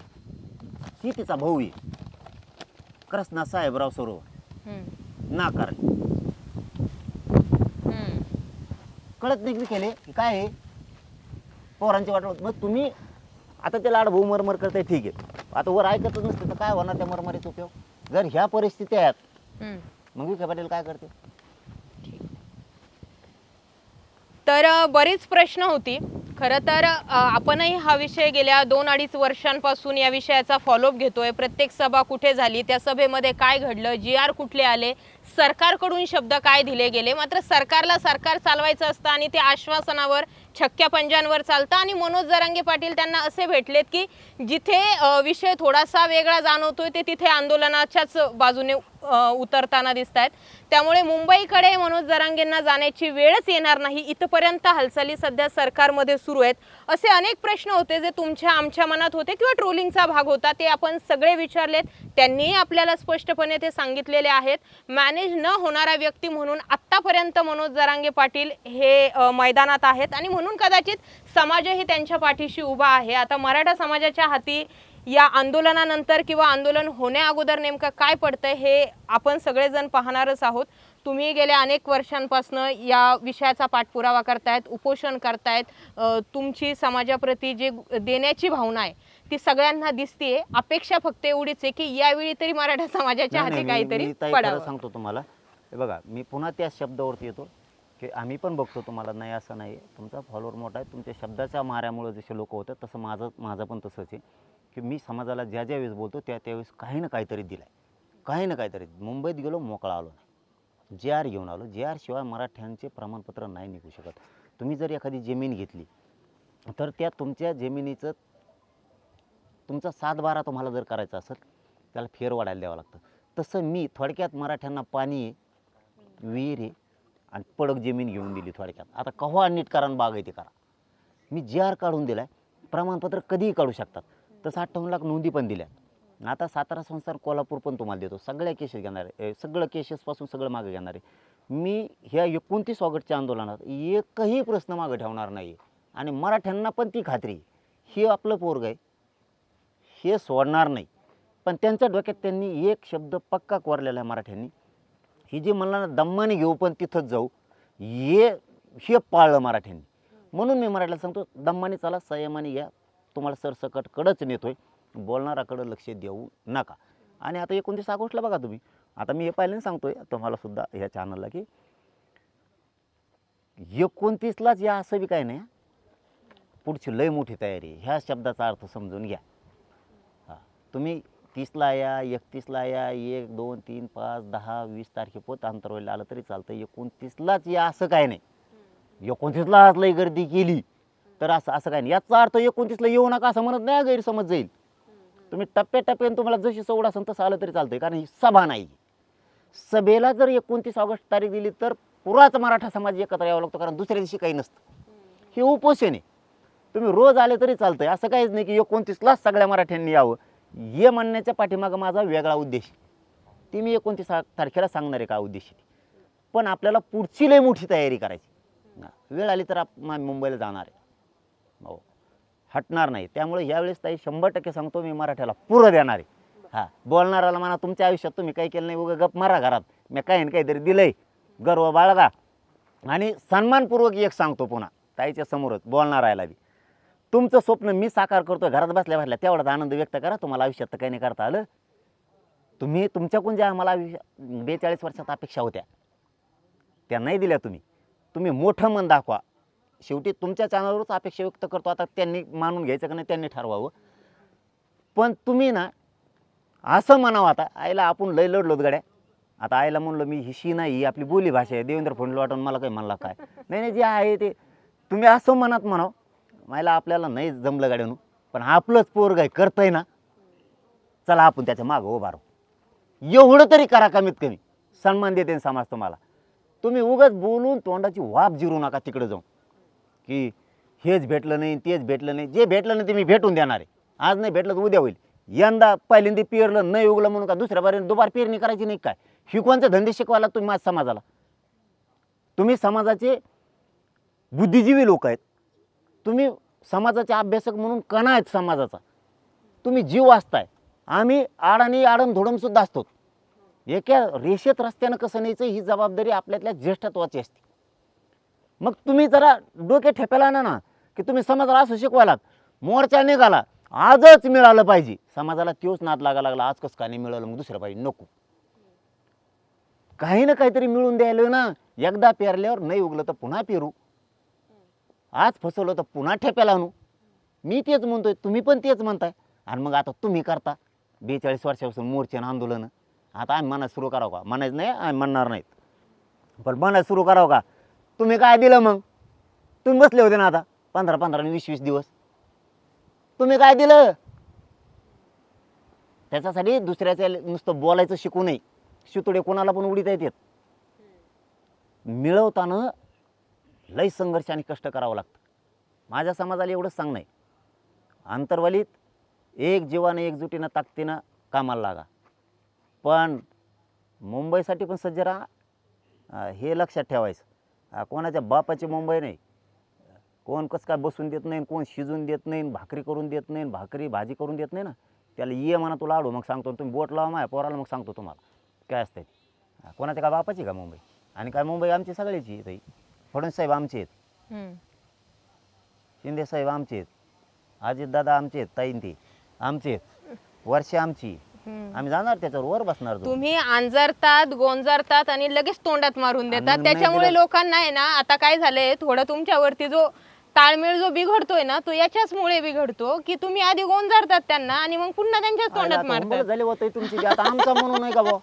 ही तिचा भाऊ आहे कृष्णा साहेबराव सरोवर नाकारले. कळत नाही विखेले काय आहे पोरांची वाट. मग तुम्ही आता त्याला आड भाऊ मरमर करताय, ठीक आहे. आता वर ऐकतच नसते तर काय होणार त्या मरमरीचा उपयोग? जर ह्या परिस्थिती आहेत मग विखे पाटील काय करते? तर बरीच प्रश्न होती. खरं तर आपणही हा विषय गेल्या 2-2.5 वर्षांपासून या विषयाचा फॉलोअप घेतोय. प्रत्येक सभा कुठे झाली, त्या सभेमध्ये काय घडलं, GR कुठले आले, सरकारकडून शब्द काय दिले गेले. मात्र सरकारला सरकार चालवायचं असतं आणि ते आश्वासनावर, छक्क्या पंजांवर चालतं. आणि मनोज जरांगे पाटील त्यांना असे भेटलेत की जिथे विषय थोडासा वेगळा जाणवतोय ते तिथे आंदोलनाच्याच बाजूने उतरताना दिसत आहेत. त्यामुळे मुंबईकडे मनोज जरांगेंना जाण्याची वेळच येणार नाही, इथपर्यंत हालचाली सध्या सरकारमध्ये सुरू आहेत. असे अनेक प्रश्न होते जे तुमच्या आमच्या मनात होते किंवा ट्रोलिंगचा भाग होता, ते आपण सगळे विचारलेत. त्यांनीही आपल्याला स्पष्टपणे ते सांगितलेले आहेत. मॅनेज न होणारा व्यक्ती म्हणून आत्तापर्यंत मनोज जरांगे पाटील हे मैदानात आहेत आणि म्हणून कदाचित समाजही त्यांच्या पाठीशी उभा आहे. आता मराठा समाजाच्या हाती या आंदोलनानंतर किंवा आंदोलन होण्या अगोदर नेमकं काय पडतंय हे आपण सगळेजण पाहणारच आहोत. तुम्ही गेल्या अनेक वर्षांपासून या विषयाचा पाठपुरावा करतायत, उपोषण करतायत. तुमची समाजाप्रती जे देण्याची भावना आहे ती सगळ्यांना दिसतेय. अपेक्षा फक्त एवढीच आहे की यावेळी तरी मराठा समाजाच्या हाती काहीतरी पडावं. सांगतो तुम्हाला, हे बघा मी पुन्हा त्या शब्दावरती येतो की आम्ही पण बघतो तुम्हाला, नाही असं नाही. तुमचा फॉलोअर मोठा आहे, तुमच्या शब्दाच्या माऱ्यामुळे जसे लोक होतात तसं माझं पण तसंच आहे की मी समाजाला ज्या वेळेस बोलतो त्यावेळेस काही ना काहीतरी दिलं, काही ना काहीतरी. मुंबईत गेलो मोकळा आलो नाही, GR घेऊन आलो. GR शिवाय मराठ्यांचे प्रमाणपत्र नाही निघू शकत. तुम्ही जर एखादी जमीन घेतली तर त्या तुमच्या जमिनीचं तुमचा 7-12 तुम्हाला जर करायचं असेल त्याला फेर वाढायला द्यावं लागतं. तसं मी थोडक्यात मराठ्यांना पाणी आहे, विहीर आहे आणि पडक जमीन घेऊन दिली थोडक्यात. आता कव्हा नीट करा आणि बागायती करा. मी GR काढून दिलाय, प्रमाणपत्र कधीही काढू शकतात. तसं 58 लाख नोंदी पण दिल्या. आता 17 संस्थान कोल्हापूर पण तुम्हाला देतो. सगळ्या केसेस घेणार आहे, सगळं केसेसपासून सगळं मागे घेणार आहे. मी ह्या 29 ऑगस्टच्या आंदोलनात एकही प्रश्न मागे ठेवणार नाही. आणि मराठ्यांना पण ती खात्री, हे आपलं पोरग आहे, हे सोडणार नाही. पण त्यांच्या डोक्यात त्यांनी एक शब्द पक्का कोरलेला आहे मराठ्यांनी, ही जी मला दम्माने घेऊ पण तिथंच जाऊ, हे पाळलं मराठ्यांनी. म्हणून मी मराठ्याला सांगतो दम्माने चला, संयमाने या, तुम्हाला सरसकट कडच नेतोय. बोलणाराकडे लक्ष देऊ नका. आणि आता 29 ऑगस्टला बघा तुम्ही, आता मी हे पहिल्यांदा सांगतोय तुम्हाला सुद्धा ह्या चॅनलला की 29लाच या असं बी काय नाही. पुढची लय मोठी तयारी आहे. ह्या शब्दाचा अर्थ समजून घ्या. हां, तुम्ही 30ला या, 31ला या, 1, 2, 3, 5, 10, 20 तारखेपोत आंतरवालीला आलं तरी चालतं. 29लाच या असं काय नाही. 29ला आज लई गर्दी केली तर असं असं काय नाही. याचा अर्थ 29ला येऊ नका असं म्हणत नाही, गैरसमज जाईल. तुम्ही टप्प्याटप्प्याने तुम्हाला जशी सवड असेल तसं आलं तरी चालतंय, कारण ही सभा नाही. सभेला जर 29 ऑगस्ट तारीख दिली तर पुराच मराठा समाज एकत्र यावं लागतो, कारण दुसऱ्या दिवशी काही नसतं. हे उपोषण आहे. तुम्ही रोज आले तरी चालतंय, असं काहीच नाही की 29लाच सगळ्या मराठ्यांनी यावं. हे म्हणण्याच्या पाठीमागं माझा वेगळा उद्देश. ती मी 29 तारखेला सांगणार आहे का उद्देश. पण आपल्याला पुढची लय मोठी तयारी करायची. वेळ आली तर मुंबईला जाणार आहे, हो, हटणार नाही. त्यामुळे यावेळेस ताई 100% सांगतो, मी मराठ्याला पुरं देणार आहे. हां, बोलणाराला म्हणा तुमच्या आयुष्यात तुम्ही काही केलं नाही, उगा गप मारा घरात, मी काही ना काहीतरी दिलंय, गर्व बाळगा. आणि सन्मानपूर्वक एक सांगतो पुन्हा ताईच्या समोरच बोलणारायला बी, तुमचं स्वप्न मी साकार करतोय घरात बसल्या बसल्या, तेवढाच आनंद व्यक्त करा. तुम्हाला आयुष्यात तर काही नाही करता आलं. तुम्ही तुमच्याकडून ज्या आम्हाला 42 वर्षात अपेक्षा होत्या त्या नाही दिल्या. तुम्ही मोठं मन दाखवा. शेवटी तुमच्या चॅनलवरच अपेक्षा व्यक्त करतो. आता त्यांनी मानून घ्यायचं का नाही त्यांनी ठरवावं. पण तुम्ही ना असं म्हणावं, आता आईला आपण लय लढलोत गड्या, आता आईला म्हणलं मी हिशी नाही, ही आपली बोली भाषा आहे, देवेंद्र फडणवीस वाटून मला काही म्हणला काय नाही. नाही, जे आहे ते तुम्ही असं मनात म्हणावं, मायला आपल्याला नाही जमलं गाड्यानं, पण आपलंच पोरग आहे करतंय ना, चला आपण त्याच्या मागं उभा राहू. एवढं तरी करा कमीत कमी. सन्मान देते समाज तुम्हाला. तुम्ही उगाच बोलून तोंडाची वाफ जिरू नका तिकडे जाऊन की हेच भेटलं नाही तेच भेटलं नाही. जे भेटलं नाही ते मी भेटून देणार आहे. आज नाही भेटलं तर उद्या होईल. यंदा पहिल्यांदा पेरलं नाही उगलं म्हणून का दुसऱ्या बारीने दुबार पेरणी करायची नाही काय? शिकवांचे धंदे शिकवायला तुम्ही माझ्या समाजाला. तुम्ही समाजाचे बुद्धिजीवी लोक आहेत. तुम्ही समाजाचे अभ्यासक म्हणून कणा आहेत समाजाचा. तुम्ही जीव असताय. आम्ही आडाणी आडमधोडमसुद्धा असतो. एका रेषेत रस्त्यानं कसं न्यायचं ही जबाबदारी आपल्यातल्या ज्येष्ठत्वाची असते. मग तुम्ही जरा डोके ठेप्याला आणा ना की तुम्ही समाजाला असं शिकवायलात, मोर्चा निघाला आजच मिळालं पाहिजे. समाजाला तोच नाद लागा लागला, आज कसं का नाही मिळालं, मग दुसऱ्या पाहिजे नको. काही ना काहीतरी मिळून द्यायला ना. एकदा पेरल्यावर नाही उगलं तर पुन्हा पेरू. आज फसवलं तर पुन्हा ठेप्याला आणू. मी तेच म्हणतोय, तुम्ही पण तेच म्हणताय. आणि मग आता तुम्ही करता 42 वर्षापासून मोर्चे आणि आंदोलन. आता आम्ही म्हणायचं सुरू करावं का? म्हणायचं नाही, आम्ही म्हणणार नाहीत, पण म्हणायचं सुरू करावं का? तुम्ही काय दिलं मग? तुम्ही बसले होते ना आता 15-15 आणि 20-20 दिवस. तुम्ही काय दिलं? त्याच्यासाठी दुसऱ्याच्या नुसतं बोलायचं शिकू नये. शितोडे कोणाला पण उडीत येतात. मिळवताना लय संघर्ष आणि कष्ट करावं लागतं. माझ्या समाजाला एवढंच सांगणं आहे, आंतरवालीत एक जीवाने एकजुटीनं ताकदीनं कामाला लागा. पण मुंबईसाठी पण सज्ज राहा, हे लक्षात ठेवायचं. कोणाच्या बापाची मुंबई नाही. कोण कसं काय बसून देत नाही, कोण शिजून देत नाही, भाकरी करून देत नाही, भाकरी भाजी करून देत नाही ना, त्याला ये म्हणा तुला आडू, मग सांगतो तुम्ही बोट लावा माझ्या पोराला, मग सांगतो तुम्हाला काय असतं. कोणाच्या का बापाची का मुंबई? आणि काय मुंबई आमची सगळ्याची ताई. फडणवीस साहेब आमचे आहेत, शिंदे साहेब आमचे आहेत, अजितदादा आमचे आहेत, ताईन ते आमचे आहेत, वर्षे आमची. आम्ही जाणार त्याच्यावर वर बसणार. तुम्ही अंजरतात गोंजरतात आणि लगेच तोंडात मारून देतात. आणि नाही त्याच्यामुळे दिलं- लोकांना आहे ना आता काय झालंय, थोडं तुमच्यावरती जो ताळमेळ जो बिघडतोय ना तो याच्याचमुळे बिघडतो की तुम्ही आधी गोंजरतात त्यांना आणि मग पुन्हा त्यांच्याच तोंडात मारतात. झाले होते तुमची बी. आता आमचं म्हणून नाही का भाऊ?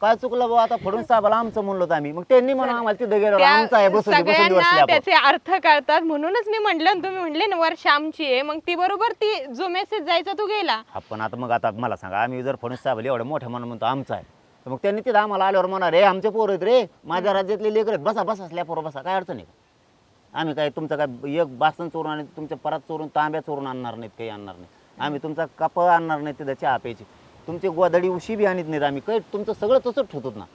काय चुकलं भाऊ? आता फडणवीस साहेबाला आमचं म्हणलो होतं आम्ही, मग त्यांनी म्हणून आम्हाला तिथे गेलो आमचं आहे, बसून सगळ्यांना त्याचे अर्थ कळतात. म्हणूनच मी म्हटलं, तुम्ही म्हणले ना वर्ष आमची आहे, मग ती बरोबर ती जो मेसेज जायचा तो गेला. आपण आता मग आता मला सांगा, आम्ही जर फडणवीस साहेबाला एवढं मोठं म्हणून म्हणतो आमचं आहे, तर मग त्यांनी तिथं आम्हाला आल्यावर म्हणा रे आमचे पोर आहेत रे, माझ्या राज्यातले लेकर आहेत, बसा बसा असल्या पोरं बसा, काय अडचण आहे? आम्ही काय तुमचं काय एक बासन चोरून आणि तुमच्या परत चोरून तांब्या चोरून आणणार नाहीत, काही आणणार नाही. आम्ही तुमचा कप आणणार नाही तिथं चहा प्यायची, तुमची गोधडी उशी बी आणत नाहीत आम्ही, काही तुमचं सगळं तसंच ठेवतो ना.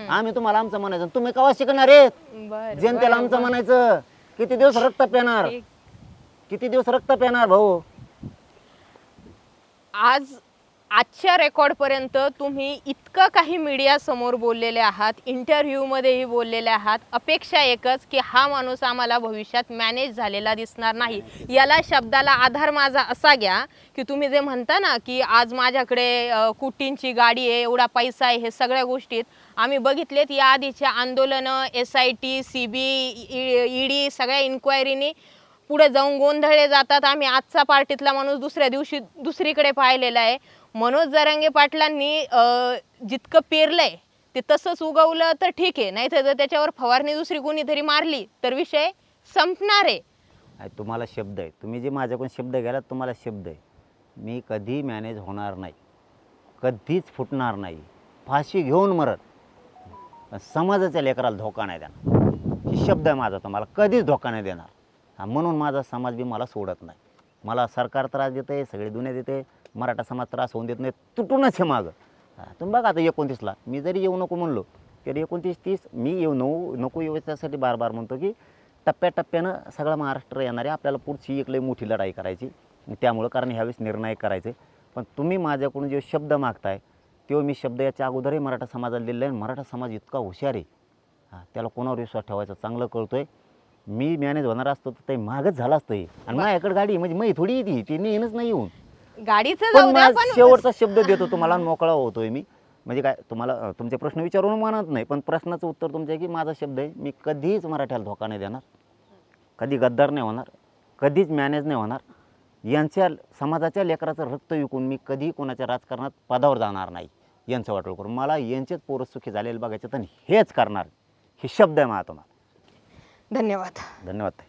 आम्ही तुम्हाला आमचं म्हणायचं, तुम्ही केव्हा शिकणार आहेत? जनतेला आमचं म्हणायचं. किती दिवस रक्त पेणार, किती दिवस रक्त पेणार भाऊ? आज आजच्या रेकॉर्डपर्यंत तुम्ही इतकं काही मीडियासमोर बोललेले आहात, इंटरव्ह्यूमध्येही बोललेले आहात. अपेक्षा एकच की हा माणूस आम्हाला भविष्यात मॅनेज झालेला दिसणार नाही. याला शब्दाला आधार माझा असा घ्या की तुम्ही जे म्हणता ना की आज माझ्याकडे कोटींची गाडी आहे, एवढा पैसा आहे, हे सगळ्या गोष्टीत आम्ही बघितलेत. या आधीच्या आंदोलनं, SIT, CBI, ED सगळ्या इन्क्वायरीनी पुढे जाऊन गोंधळले जातात. आम्ही आजचा पार्टीतला माणूस दुसऱ्या दिवशी दुसरीकडे पाहिलेला आहे. मनोज जरांगे पाटलांनी जितकं पेरलंय ते तसंच उगवलं तर ठीक आहे, नाही तर त्याच्यावर फवारणी दुसरी कोणीतरी मारली तर विषय संपणार आहे. तुम्हाला शब्द आहे, तुम्ही जे माझ्याकडून शब्द घ्यालात, तुम्हाला शब्द आहे, मी कधी मॅनेज होणार नाही, कधीच फुटणार नाही, फाशी घेऊन मरत, पण समाजाच्या लेकराला धोका नाही देणार. ही शब्द आहे माझा, तुम्हाला कधीच धोका नाही देणार. म्हणून माझा समाज बी मला सोडत नाही. मला सरकार त्रास देते, सगळी दुनिया देते, मराठा समाज त्रास होऊन देत नाही, तुटूनच आहे मागं. तुम्ही बघा आता 29ला मी जरी येऊ नको म्हणलो तरी 29-30 मी येऊ नको येऊ, त्यासाठी बार बार म्हणतो की टप्प्याटप्प्यानं सगळा महाराष्ट्र येणार आहे. आपल्याला पुढची एक लई मोठी लढाई करायची, त्यामुळं कारण ह्यावेळेस निर्णायक करायचे. पण तुम्ही माझ्याकडून जे शब्द मागताय तो मी शब्द याच्या अगोदरही मराठा समाजाला दिलेला आहे. मराठा समाज इतका हुशार आहे, त्याला कोणावर विश्वास ठेवायचा चांगलं कळतोय. मी मॅनेज होणार असतो तर ते मागच झालं असतं हे. आणि माझ्याकडे गाडी म्हणजे मी थोडी येते, ती नेहमीच नाही येऊन. गाडीचं पण जाऊ द्या, माझा पण शेवटचा शब्द देतो तुम्हाला आणि मोकळा होतोय मी. म्हणजे काय, तुम्हाला तुमचे प्रश्न विचारून म्हणत नाही, पण प्रश्नाचं उत्तर तुमचं आहे की माझा शब्द आहे, मी कधीच मराठ्याला धोका नाही देणार, कधी गद्दार नाही होणार, कधीच मॅनेज नाही होणार. यांच्या समाजाच्या लेकराचं रक्त विकून मी कधी कोणाच्या राजकारणात पदावर जाणार नाही. यांचं वाटोळ करून मला यांचेच पोरं सुखी झालेले बघायचे, तर हेच करणार. हे शब्द आहे माझा तुम्हाला. धन्यवाद. धन्यवाद.